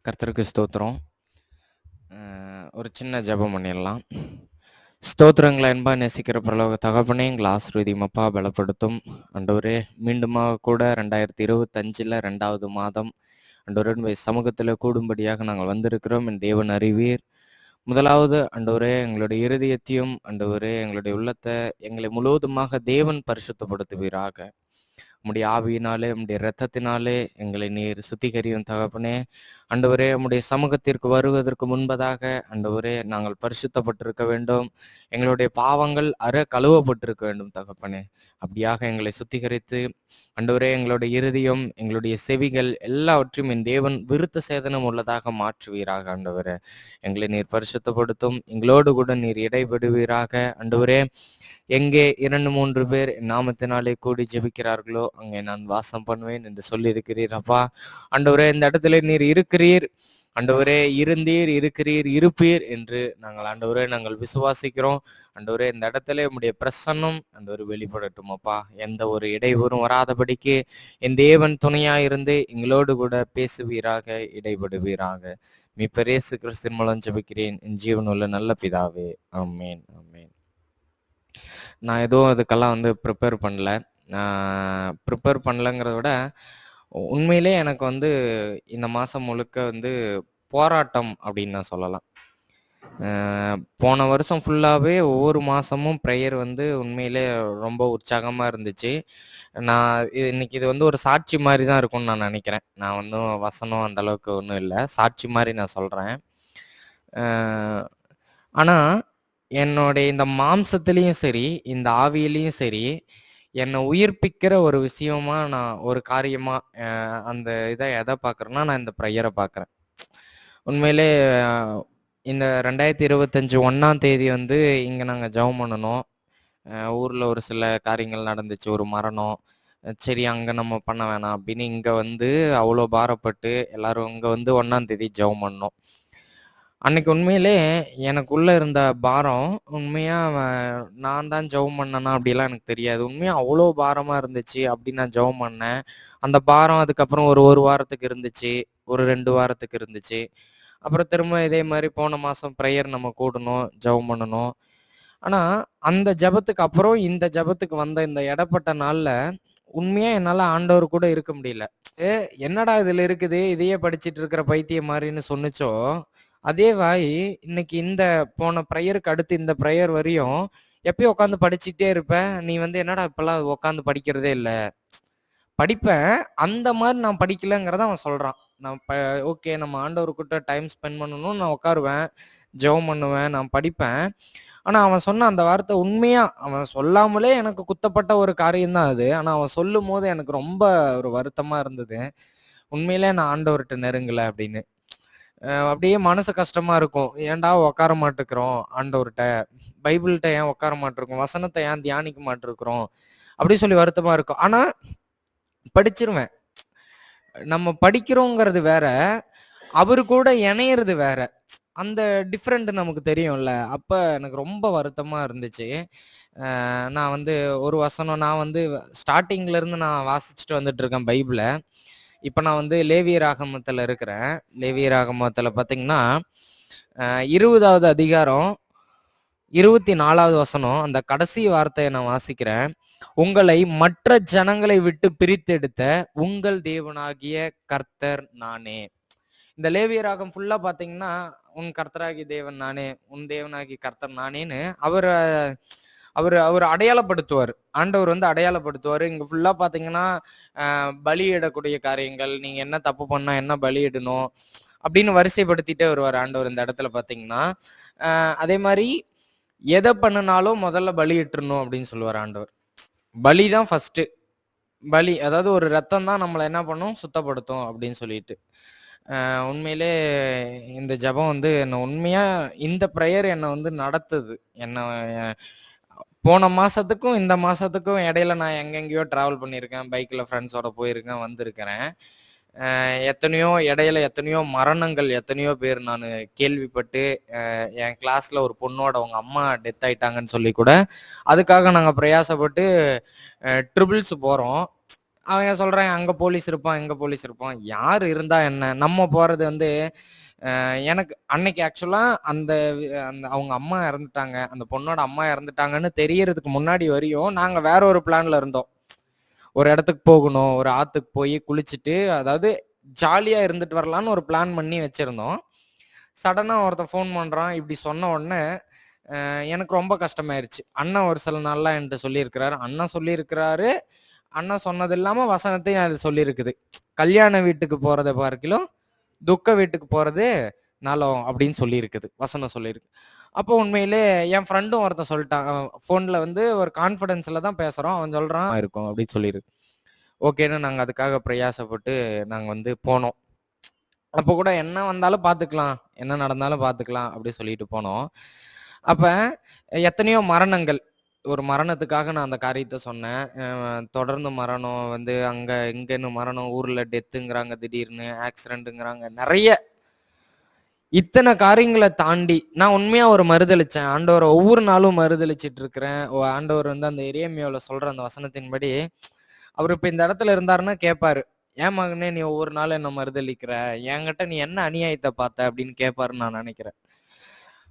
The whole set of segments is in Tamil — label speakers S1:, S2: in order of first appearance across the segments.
S1: கர்த்தருக்கு ஸ்தோத்திரம். ஒரு சின்ன ஜெபம் பண்ணிடலாம். ஸ்தோத்திரங்களை அன்பா நேசிக்கிற பரலோக தகப்பனே, எங்களை ஆசீர்வதியும் அப்பா, பலப்படுத்தும் ஆண்டவரே. மீண்டுமாக கூட 2025 2வது மாதம் ஆண்டவரே சமூகத்தில் கூடும்படியாக நாங்கள் வந்திருக்கிறோம். என் தேவன் அறிவீர். முதலாவது ஆண்டவரே, எங்களுடைய இருதயத்தையும் ஆண்டவரே எங்களுடைய உள்ளத்தை எங்களை முழுவதுமாக தேவன் பரிசுத்தப்படுத்துவீராக. உம்முடைய ஆவியினாலே உம்முடைய இரத்தத்தினாலே எங்களை நீர் சுத்திகரியும் தகப்பனே. ஆண்டவரே, உம்முடைய சமூகத்திற்கு வருவதற்கு முன்பதாக ஆண்டவரே நாங்கள் பரிசுத்தப்பட்டிருக்க வேண்டும். எங்களுடைய பாவங்கள் கழுவப்பட்டிருக்க வேண்டும் தகப்பனே. அப்படியாக எங்களை சுத்திகரித்து ஆண்டவரே எங்களுடைய இருதயம் எங்களுடைய செவிகள் எல்லாவற்றையும் என் தேவன் விருத்த சேதனம் உள்ளதாக மாற்றுவீராக. ஆண்டவரே, எங்களை நீர் பரிசுத்தப்படுத்தும். எங்களோடு கூட நீர் இடைபடுவீராக. ஆண்டவரே, எங்கே 2-3 பேர் நாமத்தினாலே கூடி ஜெபிக்கிறார்களோ அங்கே நான் வாசம் பண்ணுவேன் என்று சொல்லியிருக்கிறீர் அப்பா. ஆண்டவரே, இந்த இடத்துல நீர் இருக்கிறீர். ஆண்டவரே, இருந்தீர், இருக்கிறீர், இருப்பீர் என்று நாங்கள் விசுவாசிக்கிறோம். ஆண்டவரே, இந்த இடத்துல உம்முடைய பிரசன்னம் ஆண்டவரே வெளிப்படட்டும் அப்பா. எந்த ஒரு இடையூறும் வராதபடிக்கு என் தேவன் துணையா இருந்து எங்களோடு கூட பேசுவீராக, இடைபடுவீராக. மீட்பர் இயேசு கிறிஸ்துவின் மூலம் ஜெபிக்கிறேன் என் ஜீவனுள்ள நல்ல பிதாவே. ஆமென், ஆமென். நான் எதுவும் அதுக்கெல்லாம் ப்ரிப்பேர் பண்ணல. ப்ரிப்பேர் பண்ணலங்கிறத விட உண்மையிலே எனக்கு இந்த மாதம் முழுக்க போராட்டம் அப்படின்னு நான் சொல்லலாம். போன வருஷம் ஃபுல்லாகவே ஒவ்வொரு மாதமும் ப்ரேயர் உண்மையிலே ரொம்ப உற்சாகமாக இருந்துச்சு. நான் இன்னைக்கு இது ஒரு சாட்சி மாதிரி தான் இருக்கும்னு நான் நினைக்கிறேன். நான் வசனம் அந்தளவுக்கு ஒன்றும் இல்லை, சாட்சி மாதிரி நான் சொல்கிறேன். ஆனால் என்னுடைய இந்த மாம்சத்துலேயும் சரி, இந்த ஆவியிலையும் சரி, என்னை உயிர்ப்பிக்கிற ஒரு விஷயமா நான் ஒரு காரியமாக அந்த இதை எதை பார்க்குறேன்னா, நான் இந்த ப்ரேயரை பார்க்குறேன். உண்மையிலே இந்த 2025 1ஆம் தேதி இங்கே நாங்கள் ஜெபம் பண்ணணும். ஊரில் ஒரு சில காரியங்கள் நடந்துச்சு, ஒரு மரணம். சரி, அங்கே நம்ம பண்ண வேணாம் அப்படின்னு இங்கே அவ்வளோ பாரப்பட்டு எல்லாரும் இங்கே 1ஆம் தேதி ஜெபம் பண்ணோம். அன்னைக்கு உண்மையிலே எனக்குள்ள இருந்த பாரம் உண்மையா நான் தான் ஜெபம் பண்ணேனா அப்படிலாம் எனக்கு தெரியாது. உண்மையா அவ்வளோ பாரமா இருந்துச்சு. அப்படி நான் ஜெபம் பண்ணேன். அந்த பாரம் அதுக்கப்புறம் ஒரு வாரத்துக்கு இருந்துச்சு, ஒரு 2 வாரத்துக்கு இருந்துச்சு. அப்புறம் திரும்ப இதே மாதிரி போன மாசம் ப்ரேயர் நம்ம கூடணும், ஜெபம் பண்ணணும். ஆனா அந்த ஜெபத்துக்கு அப்புறம் இந்த ஜெபத்துக்கு வந்த இந்த இடைப்பட்ட நாள்ல உண்மையா என்னால ஆண்டவர் கூட இருக்க முடியல. என்னடா இதுல இருக்குது, இதையே படிச்சிட்டு இருக்கிற பைத்தியம் மாதிரின்னு சொன்னுச்சோ, அதே வாய் இன்னைக்கு இந்த போன ப்ரேயருக்கு அடுத்து இந்த ப்ரேயர் வரையும் எப்பயும் உட்காந்து படிச்சுட்டே இருப்ப. நீ என்னடா இப்பெல்லாம் உட்காந்து படிக்கிறதே இல்லை. படிப்பேன், அந்த மாதிரி நான் படிக்கலங்கிறத அவன் சொல்றான். நான் ஓகே, நம்ம ஆண்டவர்கிட்ட டைம் ஸ்பெண்ட் பண்ணணும், நான் உட்காருவேன், ஜெபம் பண்ணுவேன், நான் படிப்பேன். ஆனா அவன் சொன்ன அந்த வார்த்தை உண்மையா அவன் சொல்லாமலே எனக்கு குத்தப்பட்ட ஒரு காரியம் தான் அது. ஆனா அவன் சொல்லும் போது எனக்கு ரொம்ப ஒரு வருத்தமா இருந்தது. உண்மையிலே நான் ஆண்டவர்கிட்ட நெருங்கல அப்படின்னு. அப்படியே மனசு கஷ்டமா இருக்கும். ஏன்டா உட்கார மாட்டேங்கிறோம் ஆண்டவர்கிட்ட, பைபிள்கிட்ட ஏன் உட்கார மாட்டிருக்கோம், வசனத்தை ஏன் தியானிக்க மாட்டிருக்கிறோம் அப்படி சொல்லி வருத்தமா இருக்கும். ஆனா படிச்சிருவேன். நம்ம படிக்கிறோங்கிறது வேற, அவரு கூட இணையிறது வேற. அந்த டிஃப்ரெண்ட் நமக்கு தெரியும்ல. அப்ப எனக்கு ரொம்ப வருத்தமா இருந்துச்சு. நான் ஒரு வசனம் நான் ஸ்டார்டிங்ல இருந்து நான் வாசிச்சுட்டு வந்துட்டு இருக்கேன் பைபிள. இப்போ நான் லேவியராகமத்தில் இருக்கிறேன். லேவியராகமத்தில் பார்த்தீங்கன்னா 20வது அதிகாரம் 24வது வசனம், அந்த கடைசி வார்த்தையை நான் வாசிக்கிறேன். உங்களை மற்ற ஜனங்களை விட்டு பிரித்தெடுத்த உங்கள் தேவனாகிய கர்த்தர் நானே. இந்த லேவியராகம் ஃபுல்லா பார்த்தீங்கன்னா உன் கர்த்தராகிய தேவன் நானே, உன் தேவனாகிய கர்த்தர் நானேன்னு அவர் அவர் அடையாளப்படுத்துவார். ஆண்டவர் அடையாளப்படுத்துவார். இங்க ஃபுல்லா பாத்தீங்கன்னா பலியிடக்கூடிய காரியங்கள், நீங்க என்ன தப்பு பண்ணா என்ன பலியிடணும் அப்படின்னு வரிசைப்படுத்திட்டே வருவார் ஆண்டவர் இந்த இடத்துல பாத்தீங்கன்னா. அதே மாதிரி எதை பண்ணினாலும் முதல்ல பலியிட்டுறணும் அப்படின்னு சொல்லுவார் ஆண்டவர். பலி தான் ஃபர்ஸ்ட். பலி அதாவது ஒரு ரத்தம் தான் நம்மளை என்ன பண்ணும், சுத்தப்படுத்தும் அப்படின்னு சொல்லிட்டு. உண்மையிலே இந்த ஜபம் என்ன உண்மையா இந்த ப்ரேயர் என்னை நடத்துது. என்ன போன மாசத்துக்கும் இந்த மாசத்துக்கும் இடையில நான் எங்கெங்கேயோ டிராவல் பண்ணியிருக்கேன், பைக்ல ஃப்ரெண்ட்ஸோட போயிருக்கேன், வந்திருக்கிறேன். இடையில எத்தனையோ மரணங்கள், எத்தனையோ பேர் நான் கேள்விப்பட்டு, என் கிளாஸ்ல ஒரு பொண்ணோட அவங்க அம்மா டெத் ஆயிட்டாங்கன்னு சொல்லி கூட அதுக்காக நாங்கள் பிரயாசப்பட்டு ட்ரிபிள்ஸ் போகிறோம். அவன் சொல்றான், அங்க போலீஸ் இருப்பான், இங்க போலீஸ் இருப்பான். யாரு இருந்தா என்ன? நம்ம போறது வந்து எனக்கு அன்னைக்கு ஆக்சுவலா அந்த அந்த அவங்க அம்மா இறந்துட்டாங்க. அந்த பொண்ணோட அம்மா இறந்துட்டாங்கன்னு தெரியறதுக்கு முன்னாடி வரையும் நாங்க வேற ஒரு பிளான்ல இருந்தோம். ஒரு இடத்துக்கு போகணும். ஒரு ஆத்துக்கு போய் குளிச்சுட்டு, அதாவது ஜாலியா இருந்துட்டு வரலான்னு ஒரு பிளான் பண்ணி வச்சிருந்தோம். சடனா ஒருத்தன் ஃபோன் பண்றான். இப்படி சொன்ன உடனே எனக்கு ரொம்ப கஷ்டமாயிருச்சு. அண்ணன் ஒரு சில நாள்லாம் என்ட்ட சொல்லியிருக்கிறாரு. அண்ணன் சொல்லியிருக்கிறாரு. அண்ணன் சொன்னது இல்லாம வசனத்தையும் அது சொல்லியிருக்குது. கல்யாண வீட்டுக்கு போறத பார்க்கிலும் துக்க வீட்டுக்கு போறது நலம் அப்படின்னு சொல்லியிருக்குது. வசனம் சொல்லியிருக்கு. அப்போ உண்மையிலே என் ஃப்ரெண்டும் ஒருத்தன் சொல்லிட்டான். ஃபோன்ல வந்து ஒரு கான்ஃபிடன்ஸ்ல தான் பேசுறோம். அவன் சொல்றான் இருக்கும் அப்படின்னு சொல்லியிருக்கு. ஓகேன்னு நாங்க அதுக்காக பிரயாசப்பட்டு நாங்க வந்து போனோம். அப்போ கூட என்ன வந்தாலும் பார்த்துக்கலாம். என்ன நடந்தாலும் பார்த்துக்கலாம் அப்படி சொல்லிட்டு போனோம். அப்ப எத்தனையோ மரணங்கள். ஒரு மரணத்துக்காக நான் அந்த காரியத்த சொன்னேன். தொடர்ந்து மரணம் வந்து அங்க இங்கன்னு மரணம், ஊர்ல டெத்துங்கிறாங்க, திடீர்னு ஆக்சிடென்ட்ங்கிறாங்க. நெறைய இத்தனை காரியங்கள தாண்டி நான் உண்மையா ஒரு மறுதலிச்சேன். ஆண்டவர ஒவ்வொரு நாளும் மறுதலிச்சுட்டு இருக்கிறேன். ஆண்டவர் வந்து அந்த எரேமியாவுல சொல்ற அந்த வசனத்தின்படி, அவரு இப்ப இந்த இடத்துல இருந்தாருன்னா கேட்பாரு. "ஏன் மகனே நீ ஒவ்வொரு நாளும் என்ன மறுதலிக்கிற? என்கிட்ட நீ என்ன அநியாயத்த பார்த்த?" அப்படின்னு கேட்பாருன்னு நான் நினைக்கிறேன்.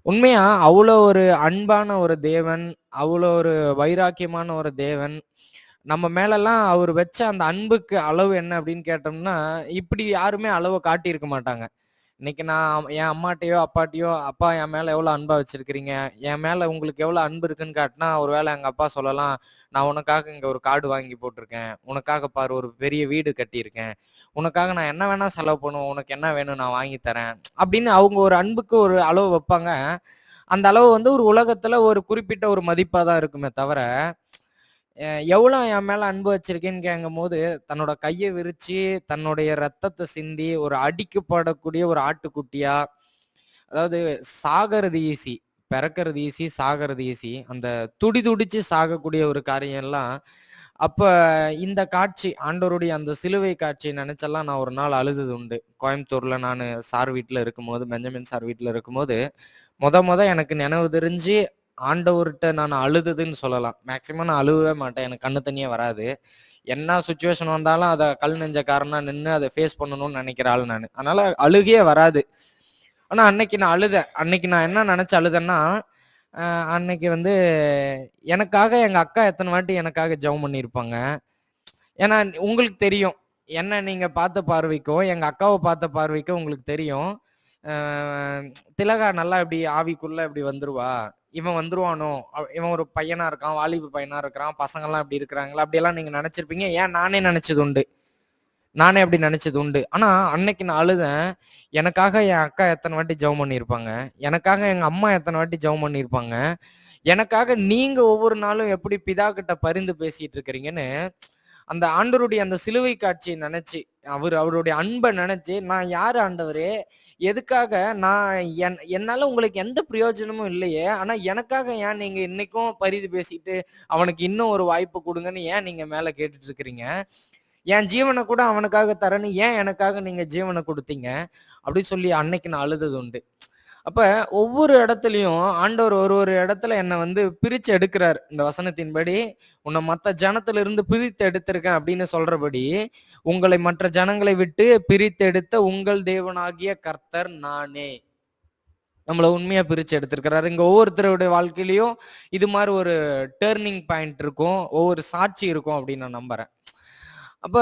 S1: உண்மையா அவ்வளோ ஒரு அன்பான ஒரு தேவன், அவ்வளோ ஒரு வைராக்கியமான ஒரு தேவன். நம்ம மேலலாம் அவர் வச்ச அந்த அன்புக்கு அளவு என்ன அப்படின்னு கேட்டோம்னா, இப்படி யாருமே அளவ காட்டியிருக்க மாட்டாங்க. இன்னைக்கு நான் என் அம்மாட்டயோ, அப்பாட்டயோ, "அப்பா என் மேல எவ்வளோ அன்பா வச்சிருக்கிறீங்க? என் மேல உங்களுக்கு எவ்வளோ அன்பு இருக்குன்னு" காட்டுனா, ஒருவேளை எங்க அப்பா சொல்லலாம், "நான் உனக்காக இங்க ஒரு காடு வாங்கி போட்டிருக்கேன். உனக்காக பாரு ஒரு பெரிய வீடு கட்டியிருக்கேன். உனக்காக நான் என்ன வேணா செலவு பண்ணுவேன். உனக்கு என்ன வேணும் நான் வாங்கி தரேன்." அப்படின்னு அவங்க ஒரு அன்புக்கு ஒரு அளவு வைப்பாங்க. அந்த அளவு வந்து ஒரு உலகத்துல ஒரு குறிப்பிட்ட ஒரு மதிப்பா தான் இருக்குமே தவிர, எவ்வளோ என் மேல அன்பு வச்சிருக்கேன்னு கேட்கும்போது, தன்னோட கைய விரிச்சு, தன்னுடைய ரத்தத்த சிந்தி, ஒரு அடிக்கப்படக்கூடிய ஒரு ஆட்டுக்குட்டியா, அதாவது சாகறது ஈஸி. பிறக்கறது ஈஸி, சாகறது ஈஸி. அந்த துடிதுடிச்சு சாகக்கூடிய ஒரு காரியம்லாம், அப்ப இந்த காட்சி, ஆண்டவருடைய அந்த சிலுவை காட்சிய நெனச்செல்லாம் நான் ஒரு நாள் அழுதது உண்டு. கோயம்புத்தூர்ல நானு சார் வீட்ல இருக்கும்போது, பெஞ்சமின் சார் வீட்ல இருக்கும்போது, மொத எனக்கு நினைவு தெரிஞ்சு ஆண்டவர்ட்ட நான் அழுததுன்னு சொல்லலாம். மேக்ஸிமம் நான் அழுவவே மாட்டேன். எனக்கு கண்ணு தண்ணியே வராது. என்ன சிச்சுவேஷன் வந்தாலும் அத கல் நெஞ்சக்காரனா நின்னு அத ஃபேஸ் பண்ணணும்னு நெனைக்கிற ஆள் நானு. அதனால அழுகையே வராது. ஆனா அன்னைக்கு நான் அழுதேன். அன்னைக்கு நான் என்ன நெனச்சு அழுதேன்னா, அ அன்னைக்கு வந்து எனக்காக எங்க அக்கா எத்தன வாட்டி எனக்காக ஜெபம் பண்ணியிருப்பாங்க. ஏன்னா உங்களுக்கு தெரியும். என்ன நீங்க பார்த்த பார்வைக்கும், எங்க அக்காவ பார்த்த பார்வைக்கும் உங்களுக்கு தெரியும். அ திலகா நல்லா இப்படி ஆவிக்குள்ள இப்படி வந்துருவா. இவன் வந்துருவானோ! இவன் ஒரு பையனா இருக்கான், வாலிப பையனா இருக்கிறான், பசங்கலாம் இப்படி இருக்கிறாங்களா? அப்படியெல்லாம் நீங்க நெனச்சிருப்பீங்க. ஏன் நானே நெனச்சது உண்டு. நானே அப்படி நெனச்சது உண்டு. ஆனா அன்னைக்கு நான் அழுதேன். எனக்காக என் அக்கா எத்தன வாட்டி ஜெபம் பண்ணியிருப்பாங்க. எனக்காக எங்க அம்மா எத்தன வாட்டி ஜெபம் பண்ணியிருப்பாங்க. எனக்காக நீங்க ஒவ்வொரு நாளும் எப்படி பிதாகிட்ட பரிந்து பேசிட்டு இருக்கிறீங்கன்னு, அந்த ஆண்டவருடைய அந்த சிலுவை காட்சிய நெனச்சு, அவருடைய அன்ப நெனச்சு, நான் யாரு ஆண்டவரே? எதுக்காக நான் என்னால உங்களுக்கு எந்த பிரயோஜனமும் இல்லையே. ஆனா எனக்காக ஏன் நீங்க இன்னைக்கும் பரிது பேசிட்டு, அவனுக்கு இன்னும் ஒரு வாய்ப்பு குடுங்கன்னு ஏன் நீங்க மேல கேட்டுட்டு இருக்கிறீங்க? என் ஜீவன கூட அவனுக்காக தரேன்னு ஏன் எனக்காக நீங்க ஜீவன குடுத்தீங்க? அப்படி சொல்லி அன்னைக்கு நான் அழுதது உண்டு. அப்ப ஒவ்வொரு இடத்துலயும் ஆண்டவர் ஒரு இடத்துல என்ன வந்து பிரிச்சு எடுக்கிறார். இந்த வசனத்தின்படி, "உன்னை மத்த ஜனத்திலிருந்து பிரித்து எடுத்திருக்கேன்" அப்படின்னு சொல்றபடி, "உங்களை மற்ற ஜனங்களை விட்டு பிரித்தெடுத்த உங்கள் தேவனாகிய கர்த்தர் நானே." நம்மள உண்மையா பிரிச்சு எடுத்திருக்கிறாரு. இங்க ஒவ்வொருத்தருடைய வாழ்க்கையிலயும் இது மாரி ஒரு டர்னிங் பாயிண்ட் இருக்கும். ஒவ்வொரு சாட்சி இருக்கும் அப்படின்னு நான் நம்புறேன். அப்ப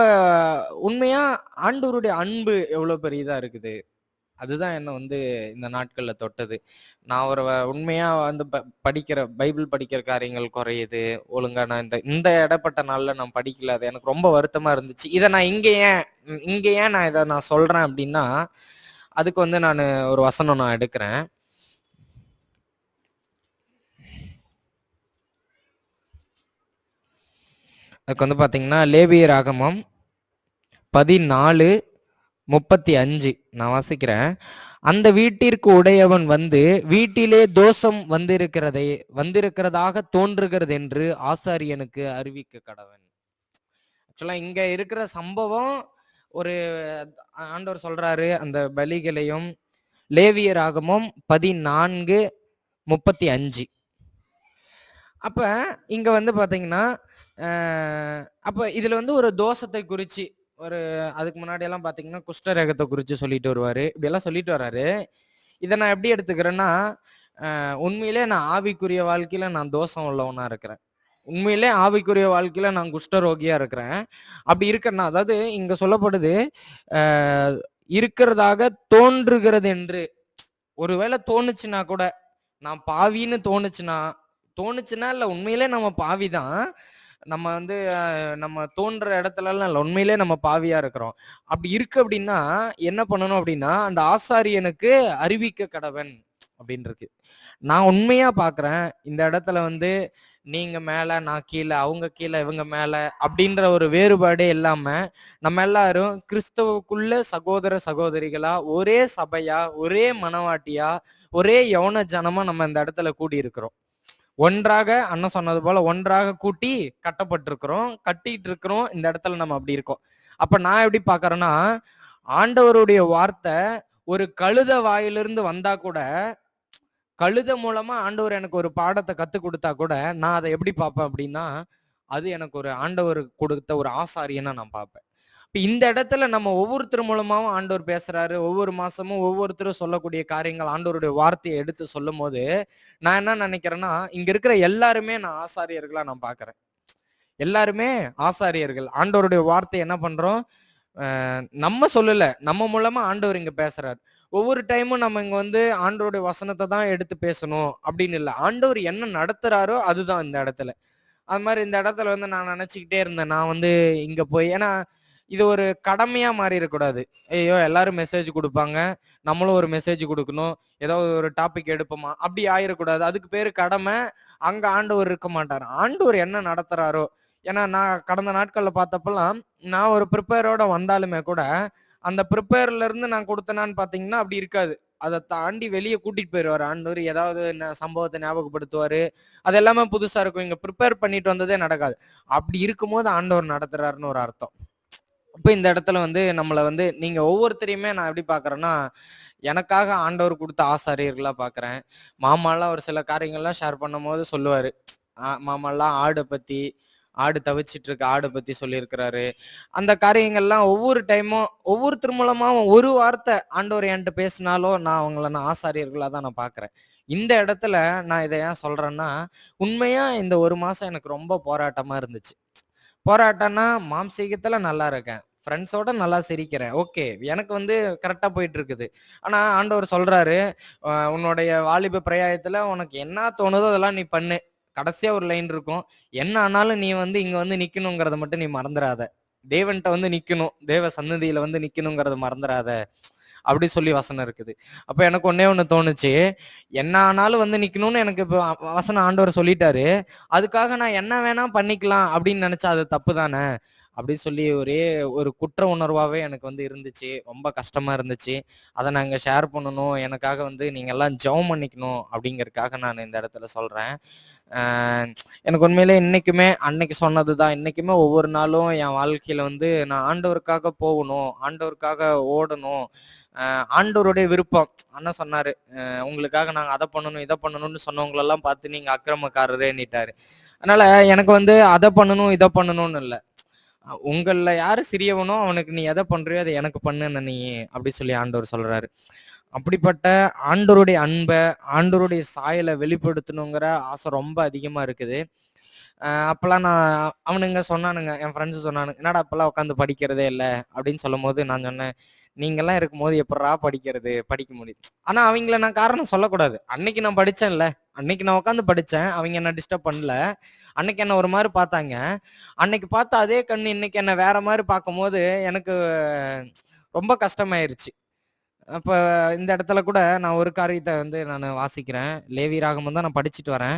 S1: உண்மையா ஆண்டவருடைய அன்பு எவ்வளவு பெரியதா இருக்குது. அதுதான் என்ன வந்து இந்த நாட்கள்ல தொட்டது. நான் ஒரு உண்மையா வந்து படிக்கிற பைபிள் படிக்கிற காரியங்கள் குறையுது. ஒழுங்கா நான் இந்த இடைப்பட்ட நாள்ல நான் படிக்கல. அது எனக்கு ரொம்ப வருத்தமா இருந்துச்சு. இத நான் இங்க ஏன் நான் இத நான் சொல்றேன் அப்டின்னா, அதுக்கு வந்து நானு ஒரு வசனம் நான் எடுக்கிறேன். அதுக்கு வந்து பாத்தீங்கன்னா, லேவியராகமம் 14:35 நான் வாசிக்கிறேன். அந்த வீட்டிற்கு உடையவன் வந்து வீட்டிலே தோஷம் வந்திருக்கிறதாக தோன்றுகிறது என்று ஆசாரியனுக்கு அறிவிக்க கடவன். ஆக்சுவலா இங்க இருக்கிற சம்பவம் ஒரு ஆண்டவர் சொல்றாரு அந்த பலிகளையும். லேவியராகமம் 14:35. அப்ப இங்க வந்து பாத்தீங்கன்னா அ அப்ப இதுல வந்து ஒரு தோஷத்தை குறிச்சு, ஒரு அதுக்கு முன்னாடியெல்லாம் பார்த்தீங்கன்னா, குஷ்டரோகத்த குறிச்சு சொல்லிட்டு வருவாரு. இப்படியெல்லாம் சொல்லிட்டு வர்றாரு. இத நான் எப்படி எடுத்துக்கிறேன்னா, உண்மையிலே நான் ஆவிக்குரிய வாழ்க்கையில நான் தோஷம் உள்ளவனா இருக்கிறேன். உண்மையிலே ஆவிக்குரிய வாழ்க்கையில நான் குஷ்டரோகியா இருக்கிறேன். அப்படி இருக்கேன்னா, அதாவது இங்க சொல்லப்படுது, அ இருக்கிறதாக தோன்றுகிறது என்று. ஒருவேளை தோணுச்சுன்னா கூட, நான் பாவின்னு தோணுச்சுன்னா இல்ல உண்மையிலே நம்ம பாவி தான். நம்ம வந்து நம்ம தோன்ற இடத்துலலாம் இல்ல. உண்மையிலே நம்ம பாவியா இருக்கிறோம். அப்படி இருக்கு அப்படின்னா, என்ன பண்ணணும் அப்படின்னா, அந்த ஆசாரியனுக்கு அறிவிக்க கடவன் அப்படின்னு இருக்கு. நான் உண்மையா பார்க்கிறேன். இந்த இடத்துல வந்து நீங்க மேல, நான் கீழ, அவங்க கீழ, இவங்க மேல அப்படின்ற ஒரு வேறுபாடே இல்லாம, நம்ம எல்லாரும் கிறிஸ்துவுக்குள்ள சகோதர, சகோதரிகளா, ஒரே சபையா, ஒரே மனவாட்டியா, ஒரே யவன ஜனமா நம்ம இந்த இடத்துல கூடியிருக்கிறோம். ஒன்றாக அண்ணன் சொன்னது போல ஒன்றாக கூட்டி கட்டப்பட்டிருக்கிறோம். கட்டிட்டு இருக்கிறோம். இந்த இடத்துல நம்ம அப்படி இருக்கோம். அப்ப நான் எப்படி பார்க்கிறேன்னா, ஆண்டவருடைய வார்த்தை ஒரு கழுத வாயிலிருந்து வந்தா கூட, கழுத மூலமா ஆண்டவர் எனக்கு ஒரு பாடத்தை கத்துக் கொடுத்தா கூட, நான் அதை எப்படி பார்ப்பேன் அப்படின்னா, அது எனக்கு ஒரு ஆண்டவர் கொடுத்த ஒரு ஆசாரியனா நான் பார்ப்பேன். இப்ப இந்த இடத்துல நம்ம ஒவ்வொருத்தர் மூலமாவும் ஆண்டவர் பேசுறாரு. ஒவ்வொரு மாசமும் ஒவ்வொருத்தரும் சொல்லக்கூடிய காரியங்கள் ஆண்டவருடைய வார்த்தையை எடுத்து சொல்லும்போது, நான் என்ன நினைக்கிறேன்னா, இங்க இருக்கிற எல்லாருமே நான் ஆசாரியர்களா நான் பார்க்கிறேன். எல்லாருமே ஆசாரியர்கள். ஆண்டவருடைய வார்த்தை என்ன பண்றோம்? நம்ம சொல்லல. நம்ம மூலமா ஆண்டவர் இங்க பேசுறாரு. ஒவ்வொரு டைமும் நம்ம இங்க வந்து ஆண்டவருடைய வசனத்த தான் எடுத்து பேசணும் அப்படின்னு இல்ல. ஆண்டவர் என்ன நடத்துறாரோ அதுதான் இந்த இடத்துல. அது மாரி இந்த இடத்துல வந்து நான் நினைச்சுக்கிட்டே இருந்தேன். நான் வந்து இங்க போய் ஏன்னா இது ஒரு கடமையா மாறிறக்கூடாது. ஐயோ! எல்லாரும் மெசேஜ் குடுப்பாங்க. நம்மளும் ஒரு மெசேஜ் குடுக்கணும். ஏதோ ஒரு டாபிக் எடுப்போமா, அப்படி ஆயிறக்கூடாது. அதுக்கு பேரு கடமை. அங்க ஆண்டவர் இருக்க மாட்டாரு. ஆண்டவர் என்ன நடத்துறாரோ, ஏன்னா நான் கடந்த நாட்கள்ல பார்த்தப்பலாம், நான் ஒரு ப்ரிப்பேரோட வந்தாலுமே கூட, அந்த ப்ரிப்பேர்ல இருந்து நான் குடுத்தேனான்னு பார்த்தீங்கன்னா, அப்படி இருக்காது. அத தாண்டி வெளிய கூட்டிட்டு போயிருவாரு ஆண்டவர். ஏதாவது சம்பவத்த ஞாபகப்படுத்துவாரு. அது எல்லாமே புதுசா இருக்கும். இங்க ப்ரிப்பேர் பண்ணிட்டு வந்ததே நடக்காது. அப்படி இருக்கும்போது ஆண்டவர் நடத்துறாருன்னு ஒரு அர்த்தம். இப்ப இந்த இடத்துல வந்து நம்மள வந்து நீங்க ஒவ்வொருத்தரையுமே நான் எப்படி பார்க்குறேன்னா, எனக்காக ஆண்டவர் குடுத்த ஆசாரியர்களா பார்க்குறேன். மாமாலாம் ஒரு சில காரியங்கள்லாம் ஷேர் பண்ணும்போது சொல்லுவாரு. மாமாலாம் ஆடு தவிச்சிட்டு இருக்க ஆட பத்தி சொல்லியிருக்கிறாரு. அந்த காரியங்கள்லாம் ஒவ்வொரு டைமும் ஒவ்வொருத்தர் மூலமாவும் ஒரு வார்த்தை ஆண்டவர் என்ட்ட பேசினாலோ, நான் ஆசாரியர்களா தான் நான் பார்க்குறேன். இந்த இடத்துல நான் இத ஏன் சொல்றேன்னா, உண்மையா இந்த 1 மாசம் எனக்கு ரொம்ப போராட்டமா இருந்துச்சு. போராட்டம்னா, மாம்சீகத்துல நல்லா இருக்கேன். ஃப்ரெண்ட்ஸோட நல்லா சிரிக்கிறேன். ஓகே. எனக்கு வந்து கரெக்ட்டா போயிட்டு இருக்குது. ஆனா ஆண்டவர் சொல்றாரு, உன்னுடைய வாலிப பிரயாயத்துல உனக்கு என்ன தோணுதோ அதெல்லாம் நீ பண்ணு. கடைசியா ஒரு லைன் இருக்கும். என்ன ஆனாலும் நீ வந்து இங்க வந்து நிக்கணுங்கிறத மட்டும் நீ மறந்துறாத. தேவன்ட்ட வந்து நிக்கணும். தேவ சந்நிதியில வந்து நிக்கணுங்கிறத மறந்துறாத. அப்படி சொல்லி வசனம் இருக்குது. அப்ப எனக்கு ஒண்ணே ஒண்ணு தோணுச்சு. என்ன ஆனாலும் வந்து நிக்கணும்னு எனக்கு இப்ப வசனம் ஆண்டவர் சொல்லிட்டாரு. அதுக்காக நான் என்ன வேணா பண்ணிக்கலாம் அப்படின்னு நினைச்சா அது தப்பு தானே. அப்படின்னு சொல்லி ஒரே ஒரு குற்ற உணர்வாவே எனக்கு வந்து இருந்துச்சு. ரொம்ப கஷ்டமா இருந்துச்சு. அத நான் இங்க ஷேர் பண்ணணும். எனக்காக வந்து நீங்க எல்லாம் ஜெபம் பண்ணிக்கணும் அப்படிங்கறதுக்காக நான் இந்த இடத்துல சொல்றேன். அ எனக்கு உண்மையிலே இன்னைக்குமே அன்னைக்கு சொன்னதுதான். இன்னைக்குமே ஒவ்வொரு நாளும் என் வாழ்க்கையில வந்து நான் ஆண்டவருக்காக போகணும். ஆண்டவருக்காக ஓடணும். ஆண்டவருடைய விருப்பம். அண்ணன் சொன்னாரு. உங்களுக்காக நாங்க அத பண்ணணும், இத பண்ணணும்னு சொன்னவங்களெல்லாம் பார்த்து நீங்க அக்கிரமக்காரரேன்னிட்டாரு. அதனால எனக்கு வந்து அத பண்ணணும், இத பண்ணணும்னு இல்ல. உங்கள்ல யாரு சிறியவனோ அவனுக்கு நீ எத பண்றியோ அத எனக்கு பண்ணுன்னு நீ அப்படி சொல்லி ஆண்டவர் சொல்றாரு. அப்படிப்பட்ட ஆண்டவருடைய அன்ப, ஆண்டவருடைய சாயல வெளிப்படுத்தணுங்கிற ஆசை ரொம்ப அதிகமா இருக்குது. அப்பல்லாம் நான் அவனுங்க சொன்னானுங்க, என் ஃப்ரெண்ட்ஸ் சொன்னானுங்க, "என்னடா அப்பல்லாம் உட்காந்து படிக்கிறதே இல்ல" அப்படின்னு சொல்லும்போது நான் சொன்னேன், "நீங்கலாம் இருக்கும்போது எப்புட்றா படிக்கிறது? படிக்க முடியும்." ஆனா அவைங்கள நான் காரணம் சொல்லக்கூடாது. அன்னைக்கு நான் படிச்சேன்ல. அன்னைக்கு நான் உட்காந்து படிச்சேன். அவைங்க என்ன டிஸ்டர்ப் பண்ணல. அன்னைக்கு என்ன ஒரு மாரி பார்த்தாங்க. அன்னைக்கு பார்த்த அதே கண்ணு இன்னைக்கு என்ன வேற மாரி பார்க்கும்போது எனக்கு ரொம்ப கஷ்டமாயிருச்சு. அப்ப இந்த இடத்துல கூட நான் ஒரு காரியத்த வந்து நானு வாசிக்கிறேன். லேவியராகமம் தான் நான் படிச்சுட்டு வரேன்.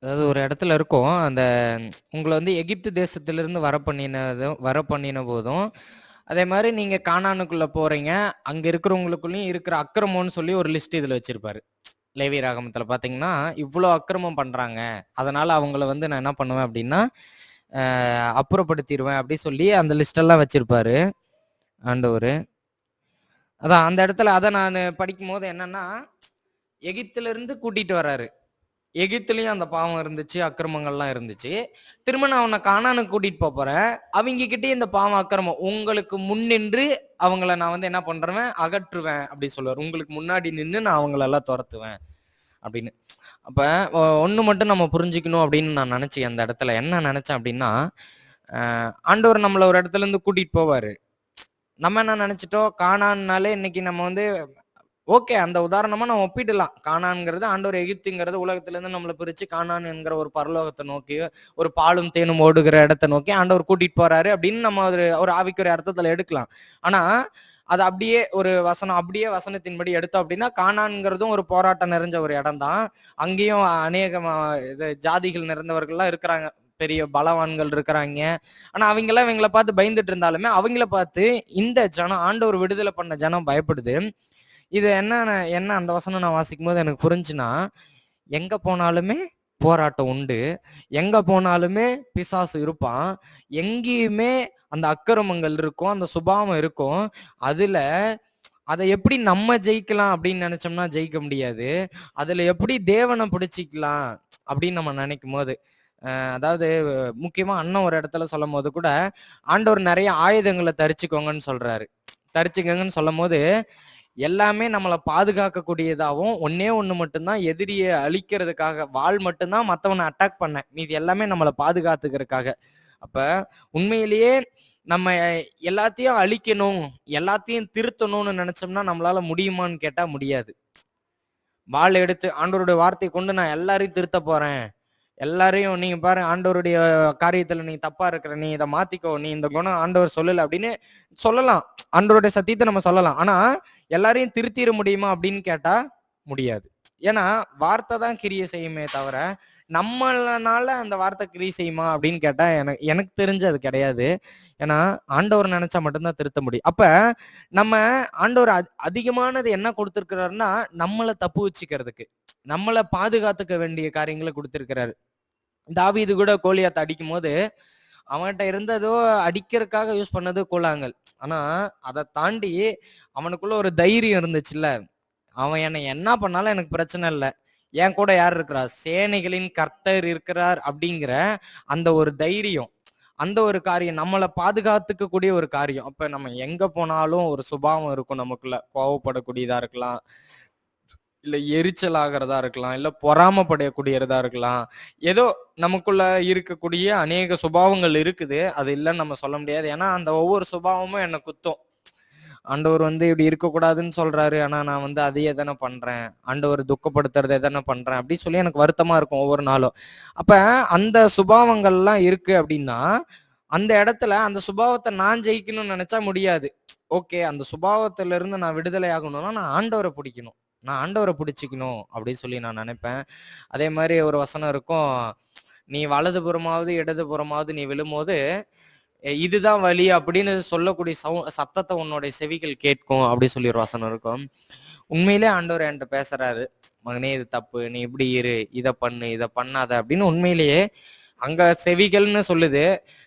S1: அதாவது ஒரு இடத்துல இருக்கும். அந்த உங்கள வந்து எகிப்து தேசத்திலிருந்து வர பண்ணின போதும், அதே மாரி நீங்க கானானுக்குள்ள போறீங்க. அங்க இருக்கிறவங்களுக்குள்ளயும் இருக்கிற அக்கிரமம்னு சொல்லி ஒரு லிஸ்ட் இதுல வச்சிருப்பாரு. லேவியராகமத்துல பார்த்தீங்கன்னா, இவ்ளோ அக்கிரமம் பண்றாங்க. அதனால அவங்கள வந்து நான் என்ன பண்ணுவேன் அப்டின்னா, அப்புறப்படுத்திருவேன் அப்டி சொல்லி அந்த லிஸ்ட் எல்லாம் வச்சிருப்பாரு ஆண்டவரு. அதான் அந்த இடத்துல அத நானு படிக்கும்போது என்னன்னா, எகிப்திலிருந்து கூட்டிட்டு வராரு. எகிப்திலயும் அந்த பாவம் இருந்துச்சு, அக்கிரமங்கள்லாம் இருந்துச்சு. திரும்ப நான் உன்ன கானானுக்கு கூட்டிட்டு போப்போறேன். அவிங்க கிட்டயும் இந்த பாவம், அக்கிரமம் உங்களுக்கு முன்னின்று அவங்கள நான் வந்து என்ன பண்ருவேன், அகற்றுவேன் அப்டி சொல்லுவாரு. உங்களுக்கு முன்னாடி நின்னு நான் அவங்கள எல்லாம் தொரத்துவேன் அப்படின்னு. அப்ப ஒண்ணு மட்டும் நம்ம புரிஞ்சுக்கணும் அப்படின்னு நான் நினைச்சேன் அந்த இடத்துல. என்ன நினைச்சேன் அப்படின்னா, ஆண்டவர் நம்மள ஒரு இடத்துல இருந்து கூட்டிட்டு போவாரு. நம்ம என்ன நினைச்சிட்டோம், கானான்னாலே இன்னைக்கு நம்ம வந்து ஓகே அந்த உதாரணமா நம்ம ஒப்பிடலாம். கானான்ங்கிறது ஆண்டவர் எகிப்துங்கிறது உலகத்துல இருந்து நம்மள பிரிச்சு கானான் என்கிற ஒரு பரலோகத்தை நோக்கி, ஒரு பாலும் தேனும் ஓடுகிற இடத்தை நோக்கி ஆண்டவர் கூட்டிட்டு போறாரு அப்படின்னு நம்ம ஒரு ஆவிக்குரிய அர்த்தத்துல எடுக்கலாம். ஆனா அது அப்படியே ஒரு வசனம் அப்படியே வசனத்தின்படி எடுத்தோம் அப்படின்னா, கானான்ங்கிறதும் ஒரு போராட்டம் நிறைஞ்ச ஒரு இடம் தான். அங்கேயும் அநேக இது ஜாதிகள் நிறைந்தவர்கள்லாம் இருக்கிறாங்க. பெரிய பலவான்கள் இருக்கிறாங்க. ஆனா அவங்கெல்லாம் இவங்களை பார்த்து பயந்துட்டு இருந்தாலுமே அவங்கள பார்த்து இந்த ஜனம், ஆண்டவர் விடுதலை பண்ண ஜனம் பயப்படுது. இது என்ன அந்த வசனம் நான் வாசிக்கும் போது எனக்கு புரிஞ்சுன்னா, எங்க போனாலுமே போராட்டம் உண்டு. எங்க போனாலுமே பிசாசு இருப்பான். எங்கேயுமே அந்த அக்கிரமங்கள் இருக்கும். அந்த சுபாவம் இருக்கும். அதுல அதை எப்படி நம்ம ஜெயிக்கலாம் அப்படின்னு நினைச்சோம்னா ஜெயிக்க முடியாது. அதுல எப்படி தேவனை பிடிச்சிக்கலாம் அப்படின்னு நம்ம நினைக்கும் போது, அதாவது முக்கியமா அண்ணன் ஒரு இடத்துல சொல்லும் போது கூட ஆண்டவர் நிறைய ஆயுதங்களை தரிச்சுக்கோங்கன்னு சொல்றாரு. தரிச்சுக்கோங்கன்னு சொல்லும் போது எல்லாமே நம்மளை பாதுகாக்கக்கூடியதாகவும், ஒன்னே ஒண்ணு மட்டும்தான் எதிரியை அழிக்கிறதுக்காக, வாள் மட்டும்தான் மத்தவனை அட்டாக் பண்ண, மீதி எல்லாமே நம்மளை பாதுகாத்துக்கிறதுக்காக. அப்ப உண்மையிலேயே நம்ம எல்லாத்தையும் அழிக்கணும், எல்லாத்தையும் திருத்தணும்னு நினைச்சோம்னா நம்மளால முடியுமான்னு கேட்டா முடியாது. வாள் எடுத்து ஆண்டவருடைய வார்த்தையை கொண்டு நான் எல்லாரையும் திருத்த போறேன், எல்லாரையும் நீங்க பாரு ஆண்டவருடைய காரியத்துல நீ தப்பா இருக்கிற, நீ இதை மாத்திக்கோ, நீ இந்த குணம் ஆண்டவர் சொல்லல அப்படின்னு சொல்லலாம். ஆண்டவருடைய சத்தியத்தை நம்ம சொல்லலாம். ஆனா எல்லாரையும் திருத்திட முடியுமா அப்படின்னு கேட்டா முடியாது. ஏன்னா வார்த்தை தான் கிரியை செய்யுமே தவிர நம்மளால அந்த வார்த்தை கிரியை செய்யுமா அப்படின்னு கேட்டா எனக்கு தெரிஞ்சு அது கிடையாது. ஏன்னா ஆண்டவர் நினைச்சா மட்டும்தான் திருத்த முடியும். அப்ப நம்ம ஆண்டவர் அதிகமானது என்ன கொடுத்திருக்கிறாருன்னா, நம்மளை தப்பு வச்சுக்கிறதுக்கு, நம்மளை பாதுகாத்துக்க வேண்டிய காரியங்களை கொடுத்திருக்கிறாரு. தாவீது கூட கோலியாத்தை அடிக்கும் போது அவன்கிட்ட இருந்ததோ அடிக்கிறதுக்காக யூஸ் பண்ணது கூழாங்கல். ஆனா அதை தாண்டி அவனுக்குள்ள ஒரு தைரியம் இருந்துச்சுல்ல, அவன் என்னை என்ன பண்ணாலும் எனக்கு பிரச்சனை இல்லை, என் கூட யார் இருக்கிறா, சேனைகளின் கர்த்தர் இருக்கிறார் அப்படிங்கிற அந்த ஒரு தைரியம், அந்த ஒரு காரியம் நம்மளை பாதுகாத்துக்க கூடிய ஒரு காரியம். அப்ப நம்ம எங்க போனாலும் ஒரு சுபாவம் இருக்கும் நமக்குள்ள, கோவப்படக்கூடியதா இருக்கலாம், இல்ல எரிச்சல் ஆகிறதா இருக்கலாம், இல்ல பொறாமப்படக்கூடியதா இருக்கலாம். ஏதோ நமக்குள்ள இருக்கக்கூடிய அநேக சுபாவங்கள் இருக்குது. அது இல்லைன்னு நம்ம சொல்ல முடியாது. ஏன்னா அந்த ஒவ்வொரு சுபாவமும் என்னை குத்தும். ஆண்டவர் வந்து இப்படி இருக்கக்கூடாதுன்னு சொல்றாரு, ஆனா நான் வந்து அதையே தானே பண்றேன், ஆண்டவர் துக்கப்படுத்துறதை தானே பண்றேன் அப்படின்னு சொல்லி எனக்கு வருத்தமா இருக்கும் ஒவ்வொரு நாளும். அப்ப அந்த சுபாவங்கள்லாம் இருக்கு அப்படின்னா, அந்த இடத்துல அந்த சுபாவத்தை நான் ஜெயிக்கணும்னு நினைச்சா முடியாது. ஓகே, அந்த சுபாவத்துல இருந்து நான் விடுதலை ஆகணும்னா நான் ஆண்டவரை பிடிக்கணும், நான் ஆண்டவரை பிடிச்சிக்கணும் அப்படின்னு சொல்லி நான் நினைப்பேன். அதே மாதிரி ஒரு வசனம் இருக்கும், நீ வலதுபுறமாவது இடதுபுறமாவது நீ விழும்போது இதுதான் வழி அப்படின்னு சொல்லக்கூடிய சத்தத்தை உன்னுடைய செவிகள் கேட்கும் அப்படி சொல்லி ஒரு வசனம் இருக்கும். உண்மையிலே ஆண்டவர் என்கிட்ட பேசுறாரு, மகனே இது தப்பு, நீ இப்படி இரு, இதை பண்ணு, இதை பண்ணாத அப்படின்னு. உண்மையிலேயே அங்க செவிகள்னு சொல்லுது,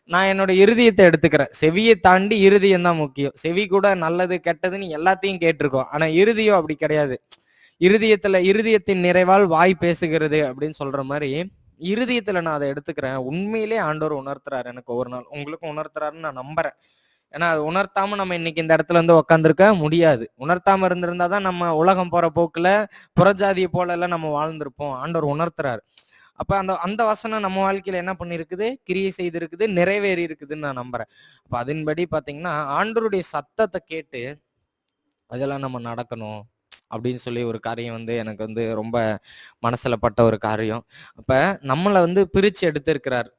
S1: நான் என்னோட இருதயத்தை எடுத்துக்கிறேன். செவியை தாண்டி இருதயம் தான் முக்கியம். செவி கூட நல்லது கெட்டதுன்னு எல்லாத்தையும் கேட்டிருக்கோம், ஆனா இருதயம் அப்படி கிடையாது. இருதயத்தின் நிறைவால் வாய் பேசுகிறது அப்படின்னு சொல்ற மாதிரி இருதயத்துல நான் அதை எடுத்துக்கிறேன். உண்மையிலே ஆண்டவர் உணர்த்துறாரு எனக்கு ஒவ்வொரு நாள், உங்களுக்கும் உணர்த்துறாருன்னு நான் நம்புறேன். ஏன்னா அது உணர்த்தாம நம்ம இன்னைக்கு இந்த இடத்துல இருந்து உட்காந்துருக்க முடியாது. உணர்த்தாம இருந்திருந்தாதான் நம்ம உலகம் போற போக்குல புறஜாதியை போல எல்லாம் நம்ம வாழ்ந்திருப்போம். ஆண்டவர் உணர்த்துறாரு. அப்ப அந்த அந்த வசனம் நம்ம வாழ்க்கையில என்ன பண்ணிருக்குது, கிரியை செய்திருக்குது, நிறைவேறி இருக்குதுன்னு நான் நம்புறேன். அப்ப அதன்படி பாத்தீங்கன்னா ஆண்டவருடைய சத்தத்தை கேட்டு அதெல்லாம் நம்ம நடக்கணும் அப்படின்னு சொல்லி ஒரு காரியம் வந்து எனக்கு வந்து ரொம்ப மனசுல பட்ட ஒரு காரியம். அப்ப நம்மளை வந்து பிரிச்சு எடுத்திருக்கிறார்.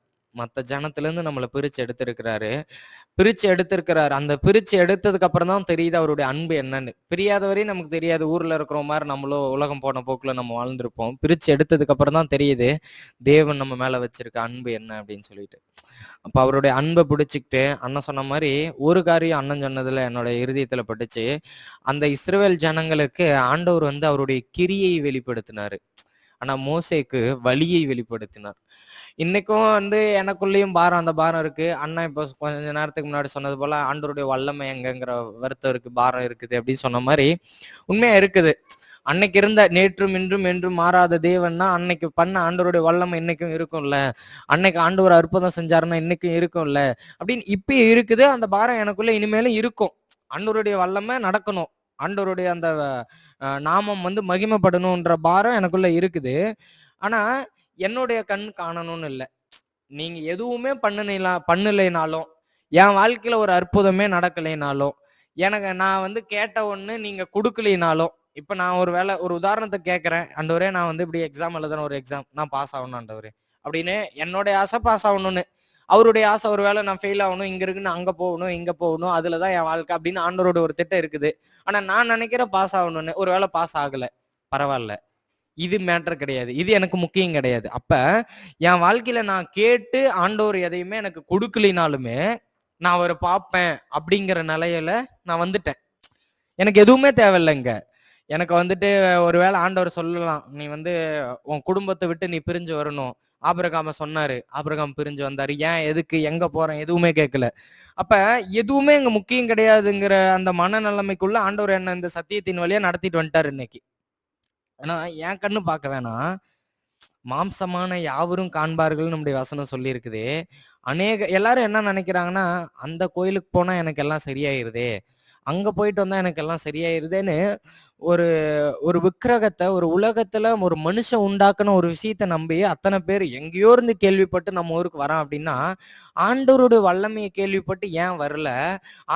S1: மத்த ஜனத்திலிருந்து நம்மள பிரிச்சு எடுத்திருக்கிறாரு. பிரிச்சு எடுத்திருக்கிறாரு. அந்த பிரிச்சு எடுத்ததுக்கு அப்புறம் தான் தெரியுது அவருடைய அன்பு என்னன்னு. பிரியாத வரையும் நமக்கு தெரியாது. ஊர்ல இருக்கிற மாதிரி நம்மளும் உலகம் போன போக்குல நம்ம வாழ்ந்திருப்போம். பிரிச்சு எடுத்ததுக்கு அப்புறம் தான் தெரியுது தேவன் நம்ம மேல வச்சிருக்க அன்பு என்ன அப்படின்னு சொல்லிட்டு. அப்ப அவருடைய அன்பை பிடிச்சிக்கிட்டு அண்ணன் சொன்ன மாதிரி ஒரு காரியம் அண்ணன் சொன்னதுல என்னோட இருதயத்துல பட்டுச்சு. அந்த இஸ்ரவேல் ஜனங்களுக்கு ஆண்டவர் வந்து அவருடைய கிரியை வெளிப்படுத்தினாரு. ஆனா மோசேக்கு வலியை வெளிப்படுத்தினார். இன்னைக்கும் வந்து எனக்குள்ளேயும் பாரம், அந்த பாரம் இருக்கு. அண்ணன் இப்போ கொஞ்ச நேரத்துக்கு முன்னாடி சொன்னது போல ஆண்டவருடைய வல்லமை எங்கங்கிற வருத்தம் இருக்கு, பாரம் இருக்குது அப்படின்னு சொன்ன மாதிரி உண்மையா இருக்குது. அன்னைக்கு இருந்த நேற்றும் இன்றும் என்றும் மாறாத தேவன்னா அன்னைக்கு பண்ண ஆண்டவருடைய வல்லமை இன்னைக்கும் இருக்கும்ல. அன்னைக்கு ஆண்டவர் அற்புதம் செஞ்சாருன்னா இன்னைக்கும் இருக்கும்ல அப்படின்னு இப்பயும் இருக்குது. அந்த பாரம் எனக்குள்ள இனிமேலும் இருக்கும். ஆண்டவருடைய வல்லமை நடக்கணும், ஆண்டவருடைய அந்த நாமம் வந்து மகிமைப்படணும்ன்ற பாரம் எனக்குள்ள இருக்குது. ஆனா என்னுடைய கண் காணணும்னு இல்லை. நீங்க எதுவுமே பண்ணலைனாலும், என் வாழ்க்கையில ஒரு அற்புதமே நடக்கலைனாலும், எனக்கு நான் வந்து கேட்ட ஒண்ணு நீங்க கொடுக்கலைனாலும், இப்ப நான் ஒரு வேலை ஒரு உதாரணத்துக்கு கேட்கிறேன், ஆண்டவரே நான் வந்து இப்படி எக்ஸாம் எழுதுறேன், ஒரு எக்ஸாம் நான் பாஸ் ஆகணும் ஆண்டவரே அப்படின்னு என்னுடைய ஆசை பாஸ் ஆகணும்னு. அவருடைய ஆசை ஒரு வேலை நான் ஃபெயில் ஆகணும், இங்க இருக்குன்னு அங்க போகணும், இங்க போகணும், அதுலதான் என் வாழ்க்கை அப்படின்னு ஆண்டவரோட ஒரு திட்டம் இருக்குது. ஆனா நான் நினைக்கிறேன் பாஸ் ஆகணும்னு. ஒரு வேலை பாஸ் ஆகல, பரவாயில்ல, இது மேட்டர் கிடையாது, இது எனக்கு முக்கியம் கிடையாது. அப்ப என் வாழ்க்கையில நான் கேட்டு ஆண்டவர் எதையுமே எனக்கு கொடுக்கலினாலுமே நான் அவரை பார்ப்பேன் அப்படிங்கிற நிலையில நான் வந்துட்டேன். எனக்கு எதுவுமே தேவையில்லைங்க. எனக்கு வந்துட்டு ஒருவேளை ஆண்டவர் சொல்லலாம், நீ வந்து உன் குடும்பத்தை விட்டு நீ பிரிஞ்சு வரணும். ஆபிரகாம சொன்னாரு, ஆபிரகாம் பிரிஞ்சு வந்தாரு. ஏன், எதுக்கு, எங்க போறேன், எதுவுமே கேட்கல. அப்ப எதுவுமே எங்க முக்கியம் கிடையாதுங்கிற அந்த மனநிலைமைக்குள்ள ஆண்டவர் என்ன இந்த சத்தியத்தின் வழியா நடத்திட்டு வந்துட்டாரு இன்னைக்கு. ஆனா என் கண்ணு பார்க்க வேணாம், மாம்சமான யாவரும் காண்பார்கள் நம்முடைய வசனம் சொல்லி இருக்குது. எல்லாரும் என்ன நினைக்கிறாங்கன்னா, அந்த கோயிலுக்கு போனா எனக்கு எல்லாம் சரியாயிருதே, அங்க போயிட்டு வந்தா எனக்கு எல்லாம் சரியாயிருதேன்னு ஒரு ஒரு விக்கிரகத்தை, ஒரு உலகத்துல ஒரு மனுஷன் உண்டாக்குன ஒரு விஷயத்த நம்பி அத்தனை பேர் எங்கேயோ இருந்து கேள்விப்பட்டு நம்ம ஊருக்கு வரான் அப்படின்னா, ஆண்டவருடைய வல்லமையை கேள்விப்பட்டு ஏன் வரல?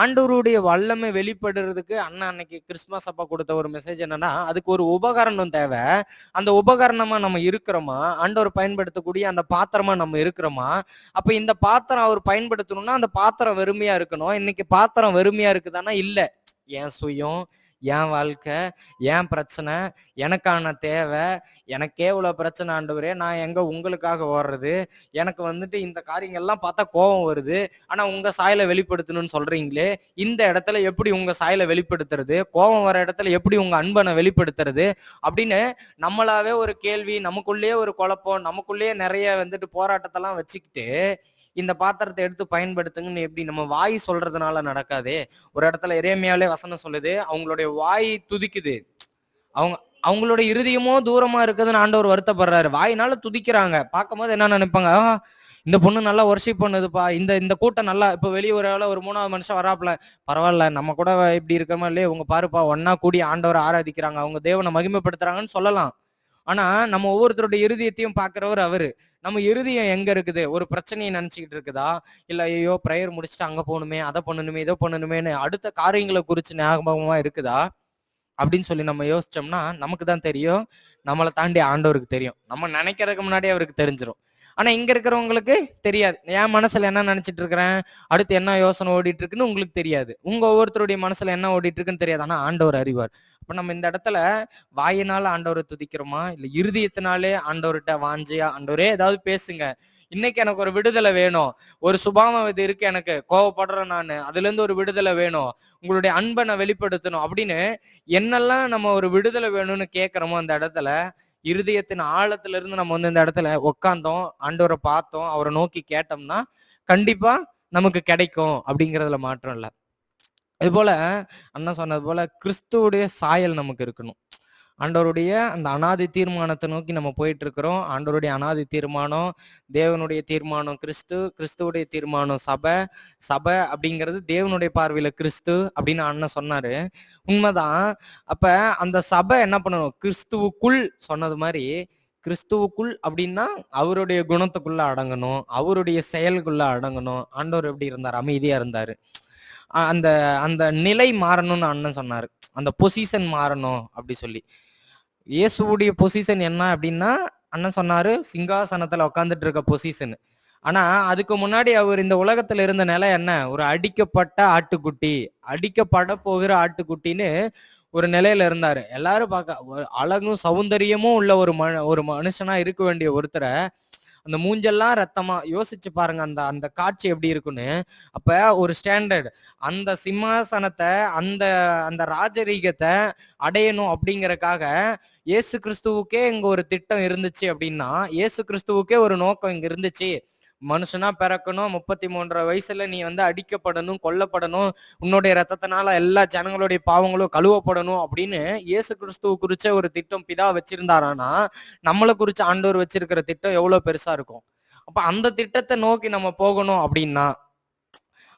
S1: ஆண்டவருடைய வல்லமை வெளிப்படுறதுக்கு அண்ணன் அன்னைக்கு கிறிஸ்துமஸ் அப்பா கொடுத்த ஒரு மெசேஜ் என்னன்னா, அதுக்கு ஒரு உபகரணம் தேவை. அந்த உபகரணமா நம்ம இருக்கிறோமா? ஆண்டவர் பயன்படுத்தக்கூடிய அந்த பாத்திரமா நம்ம இருக்கிறோமா? அப்ப இந்த பாத்திரம் அவர் பயன்படுத்தணும்னா அந்த பாத்திரம் வெறுமையா இருக்கணும். இன்னைக்கு பாத்திரம் வெறுமையா இருக்குதானா? இல்ல. என் சுயம், என் வாழ்க்கை, என் பிரச்சனை, எனக்கான தேவை, எனக்கே இவ்வளவு பிரச்சனை ஆண்டவரே, நான் எங்க உங்களுக்காக ஓடுறது? எனக்கு வந்துட்டு இந்த காரியங்கள்லாம் பார்த்தா கோபம் வருது. ஆனா உங்க சாயலை வெளிப்படுத்தணும்னு சொல்றீங்களே, இந்த இடத்துல எப்படி உங்க சாயலை வெளிப்படுத்துறது? கோபம் வர இடத்துல எப்படி உங்க அன்பனை வெளிப்படுத்துறது? அப்படின்னு நம்மளாவே ஒரு கேள்வி, நமக்குள்ளேயே ஒரு குழப்பம், நமக்குள்ளேயே நிறைய வந்துட்டு போராட்டத்தெல்லாம் வச்சுக்கிட்டு இந்த பாத்திரத்தை எடுத்து பயன்படுத்துங்கன்னு எப்படி நம்ம வாய் சொல்றதுனால நடக்காதே. ஒரு இடத்துல எரேமியாவிலே வசனம் சொல்லுது, அவங்களுடைய வாய் துதிக்குது, அவங்களோட இருதயமோ தூரமா இருக்குதுன்னு ஆண்டவர் வருத்தப்படுறாரு. வாயினால துதிக்கிறாங்க. பார்க்கும்போது என்ன நினைப்பாங்க, இந்த பொண்ணு நல்லா வொர்ஷிப் பண்ணுதுப்பா, இந்த கூட்டம் நல்லா, இப்ப வெளியே ஒரு 3வது மனுஷன் வராப்புல, பரவாயில்ல நம்ம கூட இப்படி இருக்கமா இல்லையே, உங்க பாருப்பா ஒன்னா கூடி ஆண்டவரை ஆராதிக்கிறாங்க, அவங்க தேவனை மகிமைப்படுத்துறாங்கன்னு சொல்லலாம். ஆனா நம்ம ஒவ்வொருத்தருடைய இருதயத்தையும் பாக்குறவர் அவரு. நம்ம இருதயம் எங்க இருக்குது? ஒரு பிரச்சனையை நினைச்சுக்கிட்டு இருக்குதா, இல்ல ஐயோ பிரேயர் முடிச்சுட்டு அங்க போகணுமே, அதை பண்ணணுமே, இதை பண்ணணுமேன்னு அடுத்த காரியங்களை குறிச்சு ஞாபகமா இருக்குதா அப்படின்னு சொல்லி நம்ம யோசிச்சோம்னா நமக்கு தான் தெரியும். நம்மளை தாண்டி ஆண்டவருக்கு தெரியும். நம்ம நினைக்கிறதுக்கு முன்னாடியே அவருக்கு தெரிஞ்சிடும். ஆனா இங்க இருக்கிறவங்களுக்கு தெரியாது. என் மனசுல என்ன நினைச்சிட்டு இருக்கிறேன், அடுத்து என்ன யோசனை ஓடிட்டு இருக்குன்னு உங்களுக்கு தெரியாது. உங்க ஒவ்வொருத்தருடைய மனசுல என்ன ஓடிட்டு இருக்குன்னு தெரியாது. ஆனா ஆண்டவர் அறிவார். அப்ப நம்ம இந்த இடத்துல வாயினால ஆண்டவரை துதிக்கிறோமா, இல்ல இருதயத்தினாலே ஆண்டவர்கிட்ட வாஞ்சியா, ஆண்டவரே ஏதாவது பேசுங்க, இன்னைக்கு எனக்கு ஒரு விடுதலை வேணும், ஒரு சுபாவம் இது இருக்கு, எனக்கு கோவப்படுறேன் நான், அதுல இருந்து ஒரு விடுதலை வேணும், உங்களுடைய அன்பை நான் வெளிப்படுத்தணும் அப்படின்னு என்னெல்லாம் நம்ம ஒரு விடுதலை வேணும்னு கேட்கிறோமோ அந்த இடத்துல இருதயத்தின் ஆழத்துல இருந்து நம்ம வந்து இந்த இடத்துல உட்காந்தோம், ஆண்டவரை பார்த்தோம், அவரை நோக்கி கேட்டோம்னா கண்டிப்பா நமக்கு கிடைக்கும் அப்படிங்கிறதுல மாற்றம் இல்லை. இது போல அண்ணன் சொன்னது போல கிறிஸ்துவுடைய சாயல் நமக்கு இருக்கணும். ஆண்டவருடைய அந்த அனாதி தீர்மானத்தை நோக்கி நம்ம போயிட்டு இருக்கிறோம். ஆண்டவருடைய அனாதி தீர்மானம், தேவனுடைய தீர்மானம் கிறிஸ்து, கிறிஸ்துவுடைய தீர்மானம் சபை. சபை அப்படிங்கிறது தேவனுடைய பார்வையில கிறிஸ்து அப்படின்னு அண்ணன் சொன்னாரு. உண்மைதான். அப்ப அந்த சபை என்ன பண்ணணும்? கிறிஸ்துவுக்குள் சொன்னது மாதிரி கிறிஸ்துவுக்குள் அப்படின்னா அவருடைய குணத்துக்குள்ள அடங்கணும், அவருடைய செயலுக்குள்ள அடங்கணும். ஆண்டவர் எப்படி இருந்தார்? அமைதியா இருந்தாரு. அந்த அந்த நிலை மாறணும்னு அண்ணன் சொன்னாரு. அந்த பொசிஷன் மாறணும் அப்படி சொல்லி. இயேசுடைய பொசிஷன் என்ன அப்படின்னா, அண்ணன் சொன்னாரு சிங்காசனத்துல உட்காந்துட்டு இருக்க பொசிஷன். ஆனா அதுக்கு முன்னாடி அவர் இந்த உலகத்துல இருந்த நிலை என்ன? ஒரு அடிக்கப்பட்ட ஆட்டுக்குட்டி, அடிக்கப்பட போகிற ஆட்டுக்குட்டின்னு ஒரு நிலையில இருந்தாரு. எல்லாரும் அழகும் சௌந்தரியமும் உள்ள ஒரு மனுஷனா இருக்க வேண்டிய ஒருத்தர, அந்த மூஞ்செல்லாம் ரத்தமா யோசிச்சு பாருங்க, அந்த அந்த காட்சி எப்படி இருக்குன்னு. அப்ப ஒரு ஸ்டாண்டர்ட், அந்த சிம்மாசனத்தை, அந்த அந்த ராஜரீகத்தை அடையணும் அப்படிங்கறக்காக இயேசு கிறிஸ்துவுக்கே இங்க ஒரு திட்டம் இருந்துச்சு அப்படின்னா, இயேசு கிறிஸ்துவுக்கே ஒரு நோக்கம் இங்க இருந்துச்சு. மனுஷனா பிறக்கணும், 33 வயசுல நீ அடிக்கப்படணும், கொல்லப்படணும், உன்னுடைய ரத்தத்தினால எல்லா ஜனங்களுடைய பாவங்களும் கழுவப்படணும் அப்படின்னு இயேசு கிறிஸ்துவ குறிச்ச ஒரு திட்டம் பிதா வச்சிருந்தாரானா, நம்மளை குறிச்ச ஆண்டவர் வச்சிருக்கிற திட்டம் எவ்வளவு பெருசா இருக்கும். அப்ப அந்த திட்டத்தை நோக்கி நம்ம போகணும் அப்படின்னா,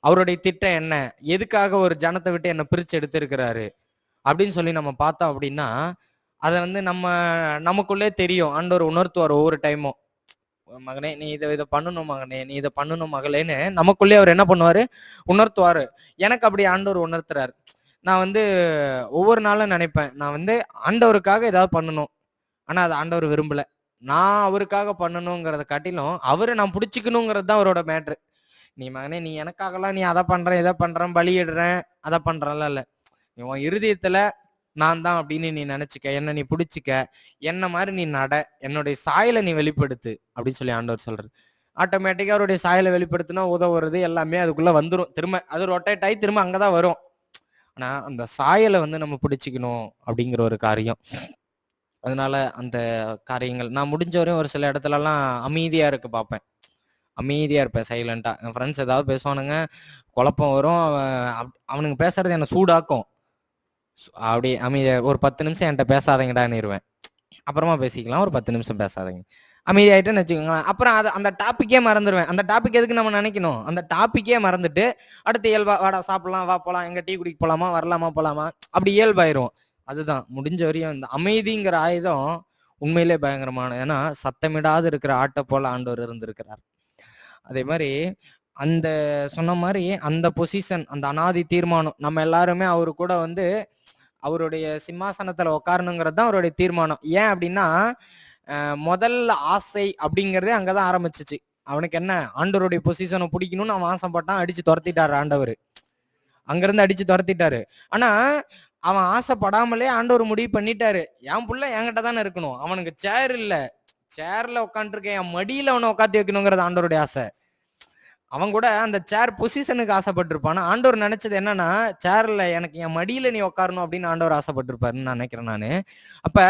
S1: அவருடைய திட்டம் என்ன? எதுக்காக ஒரு ஜனத்தை விட்டு என்ன பிரிச்சு எடுத்திருக்கிறாரு அப்படின்னு சொல்லி நம்ம பார்த்தோம் அப்படின்னா, அதை நமக்குள்ளே தெரியும். ஆண்டவர் உணர்த்துவார் ஒவ்வொரு டைமும். மகனே நீ இதை பண்ணணும், மகனே நீ இதை பண்ணணும் மகளேன்னு நமக்குள்ளே அவர் என்ன பண்ணுவாரு? உணர்த்துவாரு. எனக்கு அப்படி ஆண்டவர் உணர்த்துறாரு. நான் ஒவ்வொரு நாளும் நினைப்பேன், நான் ஆண்டவருக்காக ஏதாவது பண்ணணும். ஆனா அது ஆண்டவர் விரும்பல. நான் அவருக்காக பண்ணணுங்கிறத காட்டிலும் அவரை நான் பிடிச்சிக்கணுங்கிறது தான் அவரோட மேட்ரு. நீ மகனே நீ எனக்காகலாம் நீ அதை பண்றேன் இதை பண்றேன் பலியிடுறேன் அதை பண்றல இல்ல, நீ உன் இருதயத்துல நான் தான் அப்படின்னு நீ நினைச்சுக்க, என்ன நீ பிடிச்சிக்க, என்ன மாதிரி நீ நட, என்னுடைய சாயலை நீ வெளிப்படுத்து அப்படின்னு சொல்லி ஆண்டவர் சொல்றாரு. ஆட்டோமேட்டிக்கா அவருடைய சாயலை வெளிப்படுத்தினா உதவுறது எல்லாமே அதுக்குள்ள வந்துடும். திரும்ப அது ரொட்டேட் ஆகி திரும்ப அங்கதான் வரும். ஆனா அந்த சாயலை நம்ம பிடிச்சிக்கணும் அப்படிங்கிற ஒரு காரியம். அதனால அந்த காரியங்கள் நான் முடிஞ்ச வரையும் ஒரு சில இடத்துல எல்லாம் அமைதியா இருக்கு பார்ப்பேன். அமைதியா இருப்பேன், சைலண்டா. என் ஃப்ரெண்ட்ஸ் ஏதாவது பேசுவானுங்க, குழப்பம் வரும், அவனுங்க பேசுறது என்ன சூடாக்கும். அப்படி அமைதியா ஒரு 10 நிமிஷம் என்கிட்ட பேசாதீங்கடான்னுருவேன். அப்புறமா பேசிக்கலாம், ஒரு 10 நிமிஷம் பேசாதீங்க, அமைதியாயிட்டுன்னு வச்சுக்கோங்களேன். அப்புறம் அந்த டாபிக்கே மறந்துடுவேன். அந்த டாபிக் எதுக்கு நம்ம நினைக்கணும், அந்த டாபிக்கே மறந்துட்டு அடுத்து இயல்பா வாடா சாப்பிடலாம், வா போலாம், எங்க டீ குடிக்க போலாமா, வரலாமா போலாமா, அப்படி இயல்பாயிரும். அதுதான் முடிஞ்ச வரையும் இந்த அமைதிங்கிற ஆயுதம் உண்மையிலே பயங்கரமான. ஏன்னா சத்தமிடாது இருக்கிற ஆட்டை போல ஆண்டவர் இருந்திருக்கிறார். அதே மாதிரி அந்த சொன்ன மாதிரி அந்த பொசிஷன், அந்த அனாதி தீர்மானம், நம்ம எல்லாருமே அவரு கூட அவருடைய சிம்மாசனத்துல உட்காரணுங்கிறது தான் அவருடைய தீர்மானம். ஏன் அப்படின்னா முதல் ஆசை அப்படிங்கிறதே அங்கதான் ஆரம்பிச்சிச்சு. அவனுக்கு என்ன, ஆண்டவருடைய பொசிஷனை பிடிக்கணும்னு அவன் ஆசைப்பட்டான், அடிச்சு துரத்திட்டாரு ஆண்டவர். அங்கிருந்து அடிச்சு துரத்திட்டாரு. ஆனா அவன் ஆசைப்படாமலே ஆண்டவர் முடிவு பண்ணிட்டாரு, என் புள்ள என்கிட்ட தானே இருக்கணும், அவனுக்கு சேர் இல்ல, சேர்ல உட்காந்துருக்கேன், என் மடியில அவனை உட்காந்து வைக்கணுங்கிறது ஆண்டவருடைய ஆசை. அவன் கூட அந்த சேர் பொசிஷனுக்கு ஆசைப்பட்டிருப்பான். ஆண்டவர் நினைச்சது என்னன்னா, சேர்ல எனக்கு என் மடியில நீ உட்காரணும் அப்படின்னு ஆண்டவர் ஆசைப்பட்டிருப்பாருன்னு நான் நினைக்கிறேன் நானு. அப்ப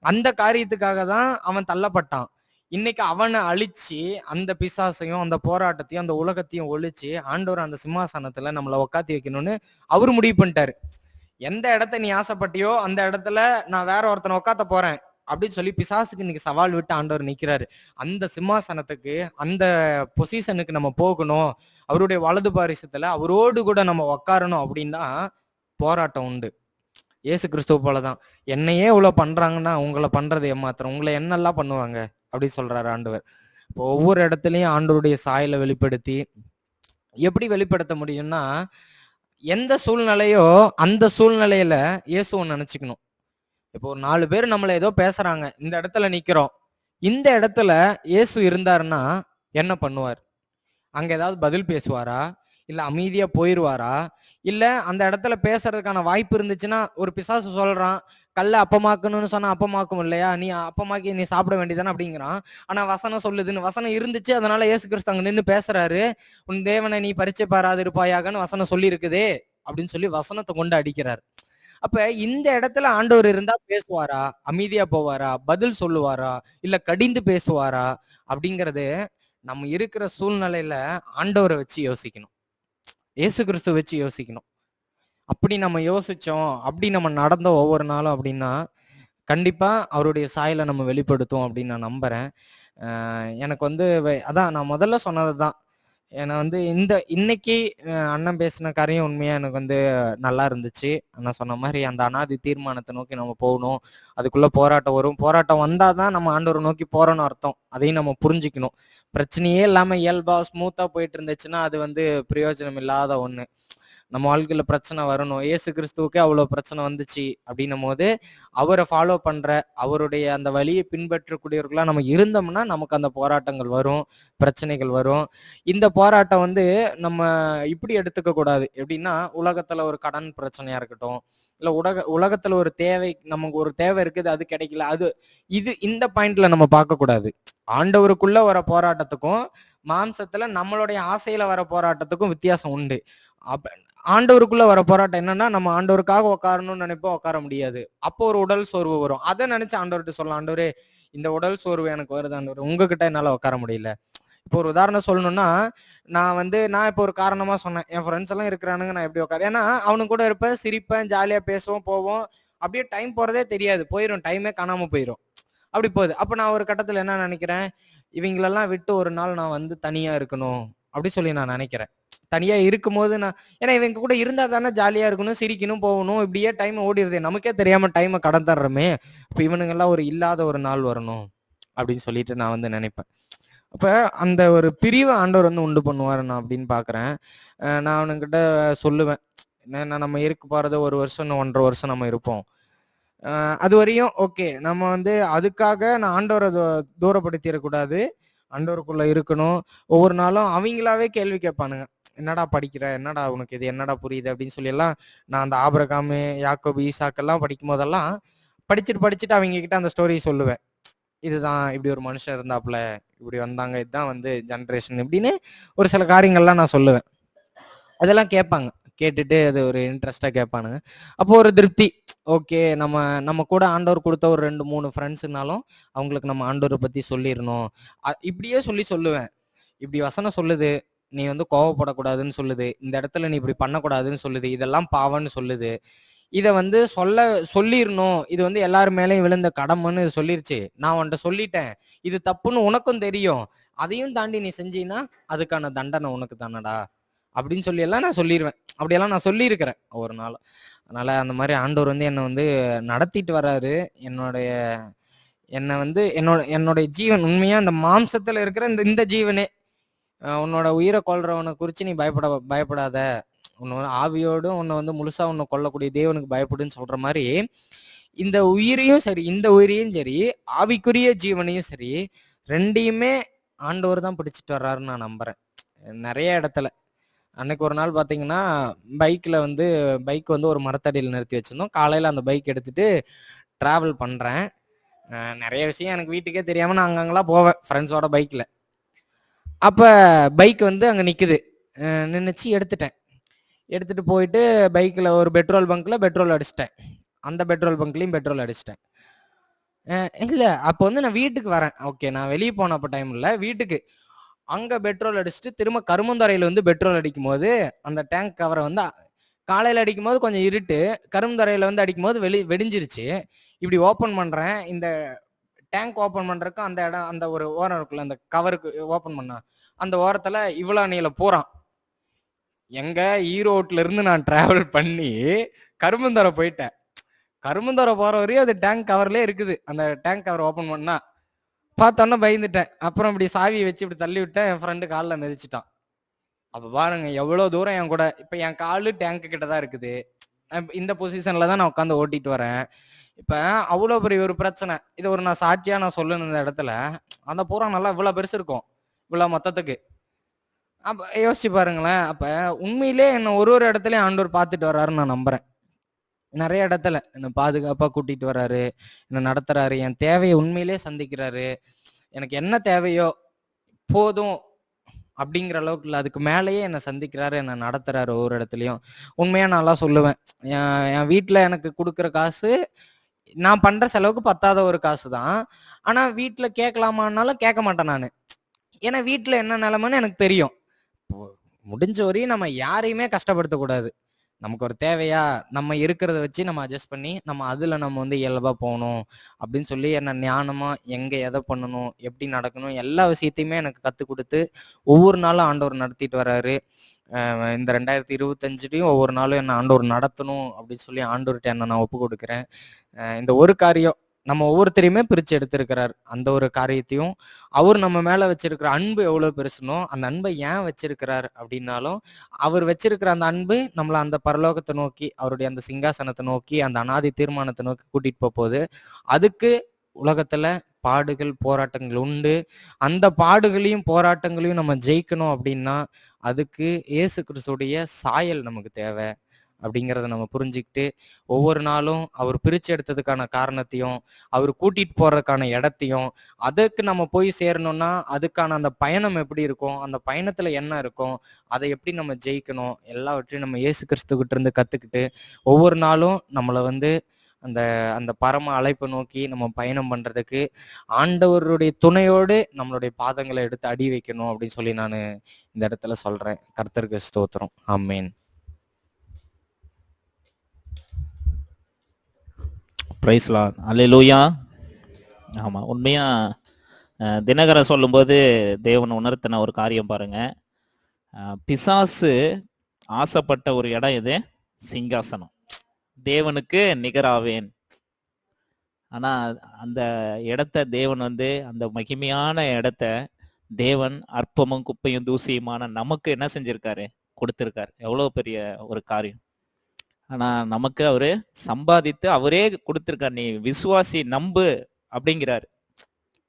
S1: அந்த காரியத்துக்காக தான் அவன் தள்ளப்பட்டான். இன்னைக்கு அவனை அழிச்சு அந்த பிசாசையும் அந்த போராட்டத்தையும் அந்த உலகத்தையும் ஒழிச்சு ஆண்டவர் அந்த சிம்மாசனத்துல நம்மளை உட்காத்தி வைக்கணும்னு அவரு முடிவு பண்ணிட்டாரு. எந்த இடத்த நீ ஆசைப்பட்டியோ அந்த இடத்துல நான் வேற ஒருத்தனை உட்காத்த போறேன் அப்படின்னு சொல்லி பிசாசுக்கு இன்னைக்கு சவால் விட்டு ஆண்டவர் நிக்கிறாரு. அந்த சிம்மாசனத்துக்கு, அந்த பொசிஷனுக்கு நம்ம போகணும், அவருடைய வலது பாரிசத்துல அவரோடு கூட நம்ம உட்காரணும் அப்படின்னா போராட்டம் உண்டு. இயேசு கிறிஸ்துவ போலதான், என்னையே இவ்வளவு பண்றாங்கன்னா உங்களை பண்றது ஏமாத்திரம், உங்களை என்னெல்லாம் பண்ணுவாங்க அப்படி சொல்றாரு ஆண்டவர். இப்போ ஒவ்வொரு இடத்துலயும் ஆண்டவருடைய சாயலை வெளிப்படுத்தி எப்படி வெளிப்படுத்த முடியும்னா, எந்த சூழ்நிலையோ அந்த சூழ்நிலையில இயேசுவை நினைச்சுக்கணும். இப்போ ஒரு 4 பேர் நம்மள ஏதோ பேசுறாங்க, இந்த இடத்துல நிக்கிறோம், இந்த இடத்துல இயேசு இருந்தாருன்னா என்ன பண்ணுவார்? அங்க ஏதாவது பதில் பேசுவாரா, இல்ல அமைதியா போயிருவாரா, இல்ல அந்த இடத்துல பேசுறதுக்கான வாய்ப்பு இருந்துச்சுன்னா, ஒரு பிசாசு சொல்றான் கல்ல அப்பமாக்கணும்னு சொன்னா அப்பமாக்கும் இல்லையா, நீ அப்பமாக்கி நீ சாப்பிட வேண்டியதானே அப்படிங்கிறான். ஆனா வசனம் சொல்லுதுன்னு, வசனம் இருந்துச்சு, அதனால இயேசு கிறிஸ்து அங்க நின்று பேசுறாரு, உன் தேவனை நீ பரிச்சை பாராது இருப்பாயாகன்னு வசனம் சொல்லி இருக்குதே அப்படின்னு சொல்லி வசனத்தை கொண்டு அடிக்கிறார். அப்ப இந்த இடத்துல ஆண்டவர் இருந்தா பேசுவாரா, அமைதியா போவாரா, பதில் சொல்லுவாரா, இல்ல கடிந்து பேசுவாரா அப்படிங்கறது நம்ம இருக்கிற சூழ்நிலையில ஆண்டவரை வச்சு யோசிக்கணும், இயேசு கிறிஸ்துவ வச்சு யோசிக்கணும். அப்படி நம்ம யோசிச்சோம், அப்படி நம்ம நடந்தோம் ஒவ்வொரு நாளும் அப்படின்னா கண்டிப்பா அவருடைய சாயலை நம்ம வெளிப்படுத்தும் அப்படின்னு நான் நம்புறேன். எனக்கு அதான் நான் முதல்ல சொன்னதுதான், ஏன்னா இன்னைக்கு அண்ணன் பேசின காரியம் உண்மையா எனக்கு நல்லா இருந்துச்சு. நான் சொன்ன மாதிரி அந்த அனாதி தீர்மானத்தை நோக்கி நம்ம போகணும், அதுக்குள்ள போராட்டம் வரும், போராட்டம் வந்தாதான் நம்ம ஆண்டவரை நோக்கி போறோம்னு அர்த்தம். அதையும் நம்ம புரிஞ்சுக்கணும். பிரச்சனையே இல்லாம இயல்பா ஸ்மூத்தா போயிட்டு இருந்துச்சுன்னா அது பிரயோஜனம் இல்லாத ஒண்ணு. நம்ம வாழ்க்கையில பிரச்சனை வரணும். இயேசு கிறிஸ்துவுக்கே அவ்வளவு பிரச்சனை வந்துச்சு அப்படின்னும் போது அவரை ஃபாலோ பண்ற, அவருடைய அந்த வழியை பின்பற்றக்கூடியவர்களா நம்ம இருந்தோம்னா நமக்கு அந்த போராட்டங்கள் வரும், பிரச்சனைகள் வரும். இந்த போராட்டம் வந்து நம்ம இப்படி எடுத்துக்க கூடாது. எப்படின்னா, உலகத்துல ஒரு கடன் பிரச்சனையா இருக்கட்டும், இல்ல உலகத்துல ஒரு தேவை, நமக்கு ஒரு தேவை இருக்குது, அது கிடைக்கல, அது இந்த பாயிண்ட்ல நம்ம பார்க்க கூடாது. ஆண்டவருக்குள்ள வர போராட்டத்துக்கும் மாம்சத்துல நம்மளுடைய ஆசையில வர போராட்டத்துக்கும் வித்தியாசம் உண்டு. அப்ப ஆண்டவருக்குள்ள வர போராட்டம் என்னன்னா, நம்ம ஆண்டவருக்காக உட்காரணும்னு நினைப்போம், உட்கார முடியாது. அப்போ ஒரு உடல் சோர்வு வரும். அதை நினைச்சு ஆண்டவர்கிட்ட சொல்லலாம், ஆண்டவரே இந்த உடல் சோர்வு எனக்கு வருது ஆண்டவரே, உங்ககிட்ட என்னால உட்கார முடியல. இப்போ ஒரு உதாரணம் சொல்லணும்னா, நான் இப்போ ஒரு காரணமா சொன்னேன், என் ஃப்ரெண்ட்ஸ் எல்லாம் இருக்கிறானுங்க, நான் எப்படி உட்கார, ஏன்னா அவனுக்கு கூட இருப்பேன், சிரிப்பேன், ஜாலியா பேசுவோம், போவோம், அப்படியே டைம் போறதே தெரியாது, போயிடும், டைமே காணாம போயிடும், அப்படி போகுது. அப்ப நான் ஒரு கட்டத்துல என்ன நினைக்கிறேன், இவங்களெல்லாம் விட்டு ஒரு நாள் நான் வந்து தனியா இருக்கணும் அப்படி சொல்லி நான் நினைக்கிறேன். தனியா இருக்கும்போது ஏன்னா இவங்க கூட இருந்தா தானே ஜாலியா இருக்கணும், சிரிக்கணும், போகணும், இப்படியே டைம் ஓடிடுது, நமக்கே தெரியாம டைமை கடந்துடுறோமே. இப்ப இவனுங்க எல்லாம் ஒரு இல்லாத ஒரு நாள் வரணும் அப்படின்னு சொல்லிட்டு நான் வந்து நினைப்பேன். அப்ப அந்த ஒரு பிரிவை ஆண்டவர் வந்து உண்டு பண்ணுவாரு நான் அப்படின்னு பாக்குறேன். நான் அவனுங்கிட்ட சொல்லுவேன், ஏன்னா நம்ம இருக்க போறது 1 வருஷம், இன்னும் 1.5 வருஷம் நம்ம இருப்போம். அது வரையும் ஓகே, நம்ம வந்து அதுக்காக நான் ஆண்டவரை தூரப்படுத்திடக்கூடாது, ஆண்டவருக்குள்ள இருக்கணும். ஒவ்வொரு நாளும் அவங்களாவே கேள்வி கேட்பானுங்க, என்னடா படிக்கிற, என்னடா உனக்கு இது என்னடா புரியுது அப்படின்னு சொல்லி எல்லாம். நான் அந்த ஆபிரகாமு, யாக்கோபு, ஈசாக்கெல்லாம் படிக்கும் போதெல்லாம் படிச்சுட்டு அவங்க கிட்ட அந்த ஸ்டோரி சொல்லுவேன். இதுதான் இப்படி ஒரு மனுஷன் இருந்தாப்புல, இப்படி வந்தாங்க, இதுதான் வந்து ஜென்ரேஷன் இப்படின்னு ஒரு சில காரியங்கள்லாம் நான் சொல்லுவேன். அதெல்லாம் கேட்பாங்க, கேட்டுட்டு அது ஒரு இன்ட்ரெஸ்டா கேட்பானுங்க. அப்போ ஒரு திருப்தி, ஓகே நம்ம கூட ஆண்டவர் கொடுத்த ஒரு 2-3 ஃப்ரெண்ட்ஸுனாலும் அவங்களுக்கு நம்ம ஆண்டவரை பத்தி சொல்லிடணும். இப்படியே சொல்லுவேன், இப்படி வசனம் சொல்லுது, நீ வந்து கோவப்படக்கூடாதுன்னு சொல்லுது, இந்த இடத்துல நீ இப்படி பண்ணக்கூடாதுன்னு சொல்லுது, இதெல்லாம் பாவம்னு சொல்லுது, இதை வந்து சொல்லிடணும், இது வந்து எல்லாரும் மேலேயும் விழுந்த கடமைன்னு சொல்லிருச்சு, நான் உன்கிட்ட சொல்லிட்டேன், இது தப்புன்னு உனக்கும் தெரியும், அதையும் தாண்டி நீ செஞ்சீன்னா அதுக்கான தண்டனை உனக்கு தானடா அப்படின்னு சொல்லி எல்லாம் நான் சொல்லிடுவேன். அப்படியெல்லாம் நான் சொல்லியிருக்கிறேன் ஒரு நாள். அதனால அந்த மாதிரி ஆண்டவர் வந்து என்னை வந்து நடத்திட்டு வர்றாரு. என்னை வந்து என்னுடைய ஜீவன் உண்மையா இந்த மாம்சத்துல இருக்கிற இந்த ஜீவனே, உன்னோட உயிரை கொல்றவனை குறிச்சு நீ பயப்படாத, உன்னோட ஆவியோடும் உன்னை வந்து முழுசா உன்னை கொல்லக்கூடிய தேவனுக்கு பயப்படுன்னு சொல்ற மாதிரி, இந்த உயிரையும் சரி, இந்த உயிரையும் சரி, ஆவிக்குரிய ஜீவனையும் சரி, ரெண்டையுமே ஆண்டவர் தான் பிடிச்சிட்டு வர்றாருன்னு நான் நம்புறேன். நிறைய இடத்துல அன்னைக்கு ஒரு நாள் பார்த்தீங்கன்னா, பைக் வந்து ஒரு மரத்தடியில் நிறுத்தி வச்சிருந்தோம். காலையில் அந்த பைக் எடுத்துட்டு ட்ராவல் பண்ணுறேன். நிறைய விஷயம் எனக்கு வீட்டுக்கே தெரியாமல் நான் அங்கங்கெல்லாம் போவேன் ஃப்ரெண்ட்ஸோட பைக்கில். அப்போ பைக் வந்து அங்கே நிற்குது, நின்றுச்சு, எடுத்துட்டு போயிட்டு பைக்கில் ஒரு பெட்ரோல் பங்க்கில் பெட்ரோல் அடிச்சிட்டேன். அந்த பெட்ரோல் பங்க்லேயும் பெட்ரோல் அடிச்சிட்டேன். இல்லை, அப்போ வந்து நான் வீட்டுக்கு வரேன். ஓகே, நான் வெளியே போனப்போ டைம் இல்லை, வீட்டுக்கு அங்க பெட்ரோல் அடிச்சுட்டு திரும்ப கரும்புந்தரையில வந்து பெட்ரோல் அடிக்கும் போது அந்த டேங்க் கவரை வந்து காலையில அடிக்கும் போது கொஞ்சம் இருட்டு, கரும்புந்தரையில வந்து அடிக்கும் போது வெடிஞ்சிருச்சு. இப்படி ஓப்பன் பண்றேன், இந்த டேங்க் ஓப்பன் பண்றதுக்கு அந்த இடம், அந்த ஒரு ஓரம் இருக்குல்ல, அந்த கவருக்கு ஓப்பன் பண்ணா அந்த ஓரத்துல இவ்வளவு நீளம் போறான். எங்க ஈரோட்ல இருந்து நான் டிராவல் பண்ணி கரும்புந்தரை போயிட்டேன். கரும்புந்தரை போற வரையும் அது டேங்க் கவர்லயே இருக்குது. அந்த டேங்க் கவர் ஓப்பன் பண்ணா பார்த்தோன்னா பயந்துட்டேன். அப்புறம் இப்படி சாவியை வச்சு இப்படி தள்ளி விட்டேன், என் ஃப்ரெண்டு காலில் மிதிச்சிட்டான். அப்போ பாருங்க எவ்வளோ தூரம் என் கூட. இப்போ என் காலு டேங்க்கு கிட்ட தான் இருக்குது, இந்த பொசிஷன்ல தான் நான் உட்காந்து ஓட்டிட்டு வரேன். இப்போ அவ்வளோ பெரிய ஒரு பிரச்சனை, இதை ஒரு நான் சாட்சியா நான் சொல்லணும் இந்த இடத்துல. அந்த பூரா நல்லா இவ்வளோ பெருசு இருக்கும், இவ்வளோ மொத்தத்துக்கு. அப்போ யோசிச்சு பாருங்களேன். அப்போ உண்மையிலே என்ன ஒரு இடத்துலயும் ஆண்டவர் பார்த்துட்டு வர்றாருன்னு நான் நம்புறேன். நிறைய இடத்துல என்னை பாதுகாப்பா கூட்டிட்டு வர்றாரு, என்னை நடத்துறாரு, என் தேவையை உண்மையிலே சந்திக்கிறாரு. எனக்கு என்ன தேவையோ போதும் அப்படிங்கிற அளவுக்கு இல்லை, அதுக்கு மேலேயே என்னை சந்திக்கிறாரு, என்னை நடத்துறாரு ஒவ்வொரு இடத்துலையும். உண்மையா நான்லாம் சொல்லுவேன், என் வீட்டில் எனக்கு கொடுக்குற காசு நான் பண்ற செலவுக்கு பத்தாத ஒரு காசு தான். ஆனா வீட்டில் கேட்கலாமான்னாலும் கேட்க மாட்டேன் நான், ஏன்னா வீட்டில் என்ன நிலைமைன்னு எனக்கு தெரியும். முடிஞ்ச வரையும் நம்ம யாரையுமே கஷ்டப்படுத்தக்கூடாது. நமக்கு ஒரு தேவையா, நம்ம இருக்கிறத வச்சு நம்ம அட்ஜஸ்ட் பண்ணி நம்ம அதுல நம்ம வந்து இயல்பா போகணும் அப்படின்னு சொல்லி என்ன ஞானமா எங்க எதை பண்ணணும், எப்படி நடக்கணும், எல்லா விஷயத்தையுமே எனக்கு கற்றுக் கொடுத்து ஒவ்வொரு நாளும் ஆண்டவர் நடத்திட்டு வர்றாரு. இந்த 2025லையும் ஒவ்வொரு நாளும் என்ன ஆண்டவர் நடத்தணும் அப்படின்னு சொல்லி ஆண்டவர்கிட்ட என்ன நான் ஒப்பு கொடுக்குறேன். இந்த ஒரு காரியம் நம்ம ஒவ்வொருத்தரையுமே பிரிச்சு எடுத்திருக்கிறார். அந்த ஒரு காரியத்தையும் அவர் நம்ம மேல வச்சிருக்கிற அன்பு எவ்வளவு பெருசுனோ அந்த அன்பை ஏன் வச்சிருக்கிறார் அப்படின்னாலும், அவர் வச்சிருக்கிற அந்த அன்பு நம்மள அந்த பரலோகத்தை நோக்கி, அவருடைய அந்த சிங்காசனத்தை நோக்கி, அந்த அனாதி தீர்மானத்தை நோக்கி கூட்டிட்டு போகுது. அதுக்கு உலகத்துல பாடுகள் போராட்டங்கள் உண்டு. அந்த பாடுகளையும் போராட்டங்களையும் நம்ம ஜெயிக்கணும் அப்படின்னா அதுக்கு இயேசு கிறிஸ்துடைய சாயல் நமக்கு தேவை அப்படிங்கிறத நம்ம புரிஞ்சுக்கிட்டு, ஒவ்வொரு நாளும் அவர் பிரிச்சு எடுத்ததுக்கான காரணத்தையும், அவர் கூட்டிட்டு போறதுக்கான இடத்தையும், அதற்கு நம்ம போய் சேரணும்னா அதுக்கான அந்த பயணம் எப்படி இருக்கும், அந்த பயணத்துல என்ன இருக்கும், அதை எப்படி நம்ம ஜெயிக்கணும், எல்லாவற்றையும் நம்ம இயேசு கிறிஸ்துகிட்ட இருந்து கத்துக்கிட்டு ஒவ்வொரு நாளும் நம்மளை அந்த அந்த பரம அழைப்பை நோக்கி நம்ம பயணம் பண்றதுக்கு ஆண்டவருடைய துணையோடு நம்மளுடைய பாதங்களை எடுத்து அடி வைக்கணும் அப்படின்னு சொல்லி நான் இந்த இடத்துல சொல்றேன். கர்த்தருக்கு ஸ்தோத்திரம். ஆமென்.
S2: Praise Lord. அல்லேலூயா. ஆமா, உண்மையா தினகரன் சொல்லும்போது தேவன் உணர்த்தின ஒரு காரியம் பாருங்க. பிசாசு ஆசைப்பட்ட ஒரு இடம் இது சிங்காசனம். தேவனுக்கு நிகராவேன். ஆனா அந்த இடத்த தேவன் அந்த மகிமையான இடத்த தேவன் அற்பமும் குப்பையும் தூசியுமான நமக்கு என்ன செஞ்சிருக்காரு, கொடுத்திருக்காரு. எவ்வளவு பெரிய ஒரு காரியம். ஆனா நமக்கு அவரு சம்பாதித்து அவரே கொடுத்திருக்காரு. நீ விசுவாசி, நம்பு அப்படிங்கிறாரு.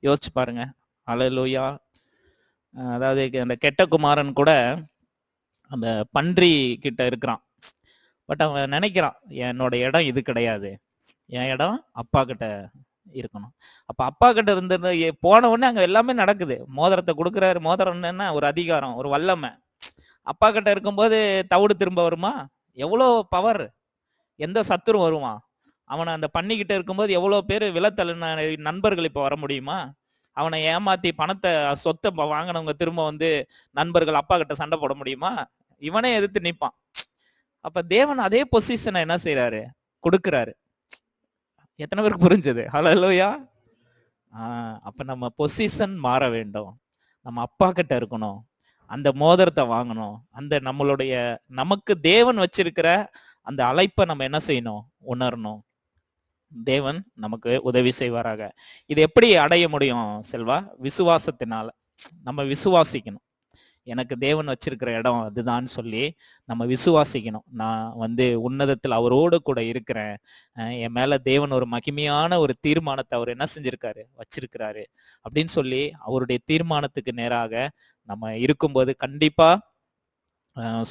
S2: யோசிச்சு பாருங்க. அல்லேலூயா. அதாவது அந்த கெட்ட குமாரன் கூட அந்த பன்றி கிட்ட இருக்கிறான். பட் அவன் நினைக்கிறான், என்னோட இடம் இது கிடையாது, என் இடம் அப்பா கிட்ட இருக்கணும். அப்ப அப்பா கிட்ட இருந்தது போன உடனே அங்க எல்லாமே நடக்குது. மோதிரத்தை கொடுக்குறாரு. மோதிரம் என்ன, ஒரு அதிகாரம், ஒரு வல்லமை. அப்பா கிட்ட இருக்கும்போது தவிடு திரும்ப வருமா? எவ்வளோ பவர். எந்த சத்துரும் வருவான்? அவனை அந்த பண்ணிக்கிட்ட இருக்கும்போது எவ்வளோ பேர் விலத்தள்ள நண்பர்கள் இப்போ வர முடியுமா? அவனை ஏமாத்தி பணத்தை சொத்தை வாங்கினவங்க திரும்ப நண்பர்கள் அப்பா கிட்ட சண்டை போட முடியுமா? இவனே எதிர்த்து நிற்பான். அப்ப தேவன் அதே பொசிஷனை என்ன செய்யறாரு, கொடுக்கிறாரு. எத்தனை பேருக்கு புரிஞ்சது? ஹல்லேலூயா. அப்ப நம்ம பொசிஷன் மாற வேண்டும். நம்ம அப்பா கிட்ட இருக்கணும். அந்த மோதிரத்தை வாங்கணும். அந்த நம்மளுடைய நமக்கு தேவன் வச்சிருக்கிற அந்த அழைப்பை நம்ம என்ன செய்யணும், உணரணும். தேவன் நமக்கு உதவி செய்வாராக. இது எப்படி அடைய முடியும் செல்வா? விசுவாசத்தினால. நம்ம விசுவாசிக்கணும். எனக்கு தேவன் வச்சிருக்கிற இடம் அதுதான் சொல்லி நம்ம விசுவாசிக்கணும். நான் உன்னதத்தில் அவரோடு கூட இருக்கிறேன். என் மேல தேவன் ஒரு மகிமையான ஒரு தீர்மானத்தை அவர் என்ன செஞ்சிருக்காரு, வச்சிருக்கிறாரு அப்படின்னு சொல்லி அவருடைய தீர்மானத்துக்கு நேராக நம்ம இருக்கும்போது கண்டிப்பா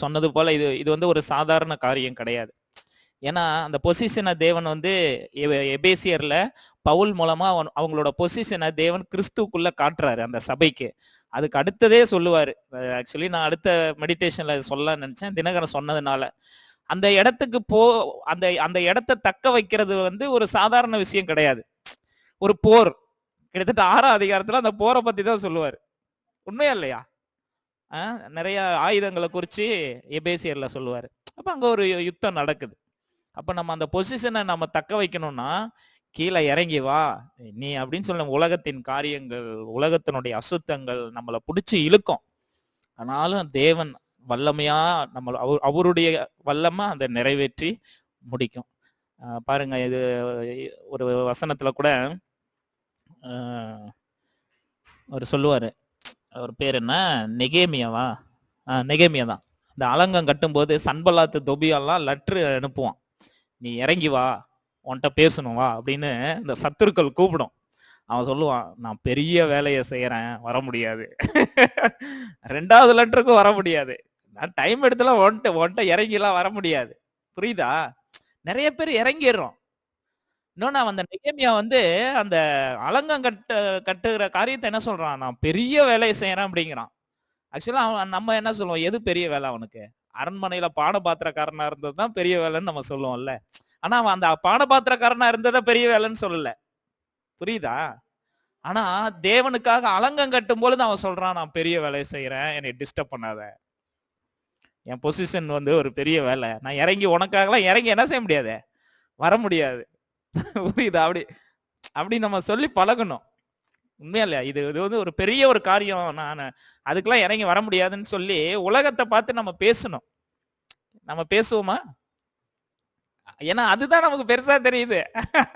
S2: சொன்னது போல இது ஒரு சாதாரண காரியம் கிடையாது. ஏன்னா அந்த பொசிஷனை தேவன் எபேசியர்ல பவுல் மூலமா அவங்களோட பொசிஷனை தேவன் கிறிஸ்துக்குள்ள காட்டுறாரு அந்த சபைக்கு. அதுக்கு அடுத்ததே சொல்லுவாரு. ஆக்சுவலி நான் அடுத்த மெடிடேஷன்ல சொல்ல நினைச்சேன், தினகரன் சொன்னதுனால. அந்த இடத்துக்கு அந்த இடத்தை தக்க வைக்கிறது ஒரு சாதாரண விஷயம் கிடையாது. ஒரு போர். கிட்டத்தட்ட 6ஆம் அதிகாரத்துல அந்த போரை பத்தி தான் சொல்லுவாரு. உண்மையா இல்லையா? நிறைய ஆயுதங்களை குறிச்சு எபேசியர்ல சொல்லுவாரு. அப்ப அங்க ஒரு யுத்தம் நடக்குது. அப்ப நம்ம அந்த பொசிஷனை நம்ம தக்க வைக்கணும்னா கீழே இறங்கி வா நீ அப்படின்னு சொல்ல. உலகத்தின் காரியங்கள், உலகத்தினுடைய அசுத்தங்கள் நம்மளை பிடிச்சி இழுக்கும். ஆனாலும் தேவன் வல்லமையா அவருடைய வல்லமை அதை நிறைவேற்றி முடிக்கும். பாருங்க, இது ஒரு வசனத்துல கூட அவர் சொல்லுவாரு. அவர் பேர் என்ன, நெகேமியாவா? நெகேமியா தான். இந்த அலங்கம் கட்டும்போது சன்பலாத்து தொபியெல்லாம் லெட்ரு அனுப்புவான். நீ இறங்கி வா, உன்கிட்ட பேசணும் வா அப்படின்னு இந்த சத்துருக்கள் கூப்பிடும். அவன் சொல்லுவான், நான் பெரிய வேலையை செய்யறேன், வர முடியாது. 2வது லெட்டருக்கும் வர முடியாது. நான் டைம் எடுத்துலாம் ஒன்ட்ட இறங்கிலாம் வர முடியாது. புரியுதா? நிறைய பேர் இறங்கிடுறோம். இன்னொன்னு அந்த நெகேமியா அந்த அலங்கம் கட்டுகிற காரியத்தை என்ன சொல்றான், நான் பெரிய வேலையை செய்யறேன் அப்படிங்கிறான். ஆக்சுவலா நம்ம என்ன சொல்லுவோம், எது பெரிய வேலை அவனுக்கு? அரண்மனையில பானபாத்திரக்காரனா இருந்ததுதான் பெரிய வேலைன்னு நம்ம சொல்லுவோம்ல. ஆனா அவன் அந்த பானபாத்திரக்காரனா இருந்ததை பெரிய வேலைன்னு சொல்லல. புரியுதா? ஆனா தேவனுக்காக அலங்கம் கட்டும் பொழுது அவன் சொல்றான், நான் பெரிய வேலையை செய்யறேன், என்னை டிஸ்டர்ப் பண்ணாத. என் பொசிஷன் ஒரு பெரிய வேலை. நான் இறங்கி உனக்காகலாம் இறங்கி என்ன செய்ய முடியாது, வர முடியாது. புரியுதா? அப்படி நம்ம சொல்லி பழகணும். உண்மையா இல்லையா? இது ஒரு பெரிய ஒரு காரியம். நான் அதுக்கெல்லாம் இறங்கி வர முடியாதுன்னு சொல்லி உலகத்தை பார்த்து நம்ம பேசணும். நம்ம பேசுவோமா? ஏன்னா அதுதான் நமக்கு பெருசா தெரியுது.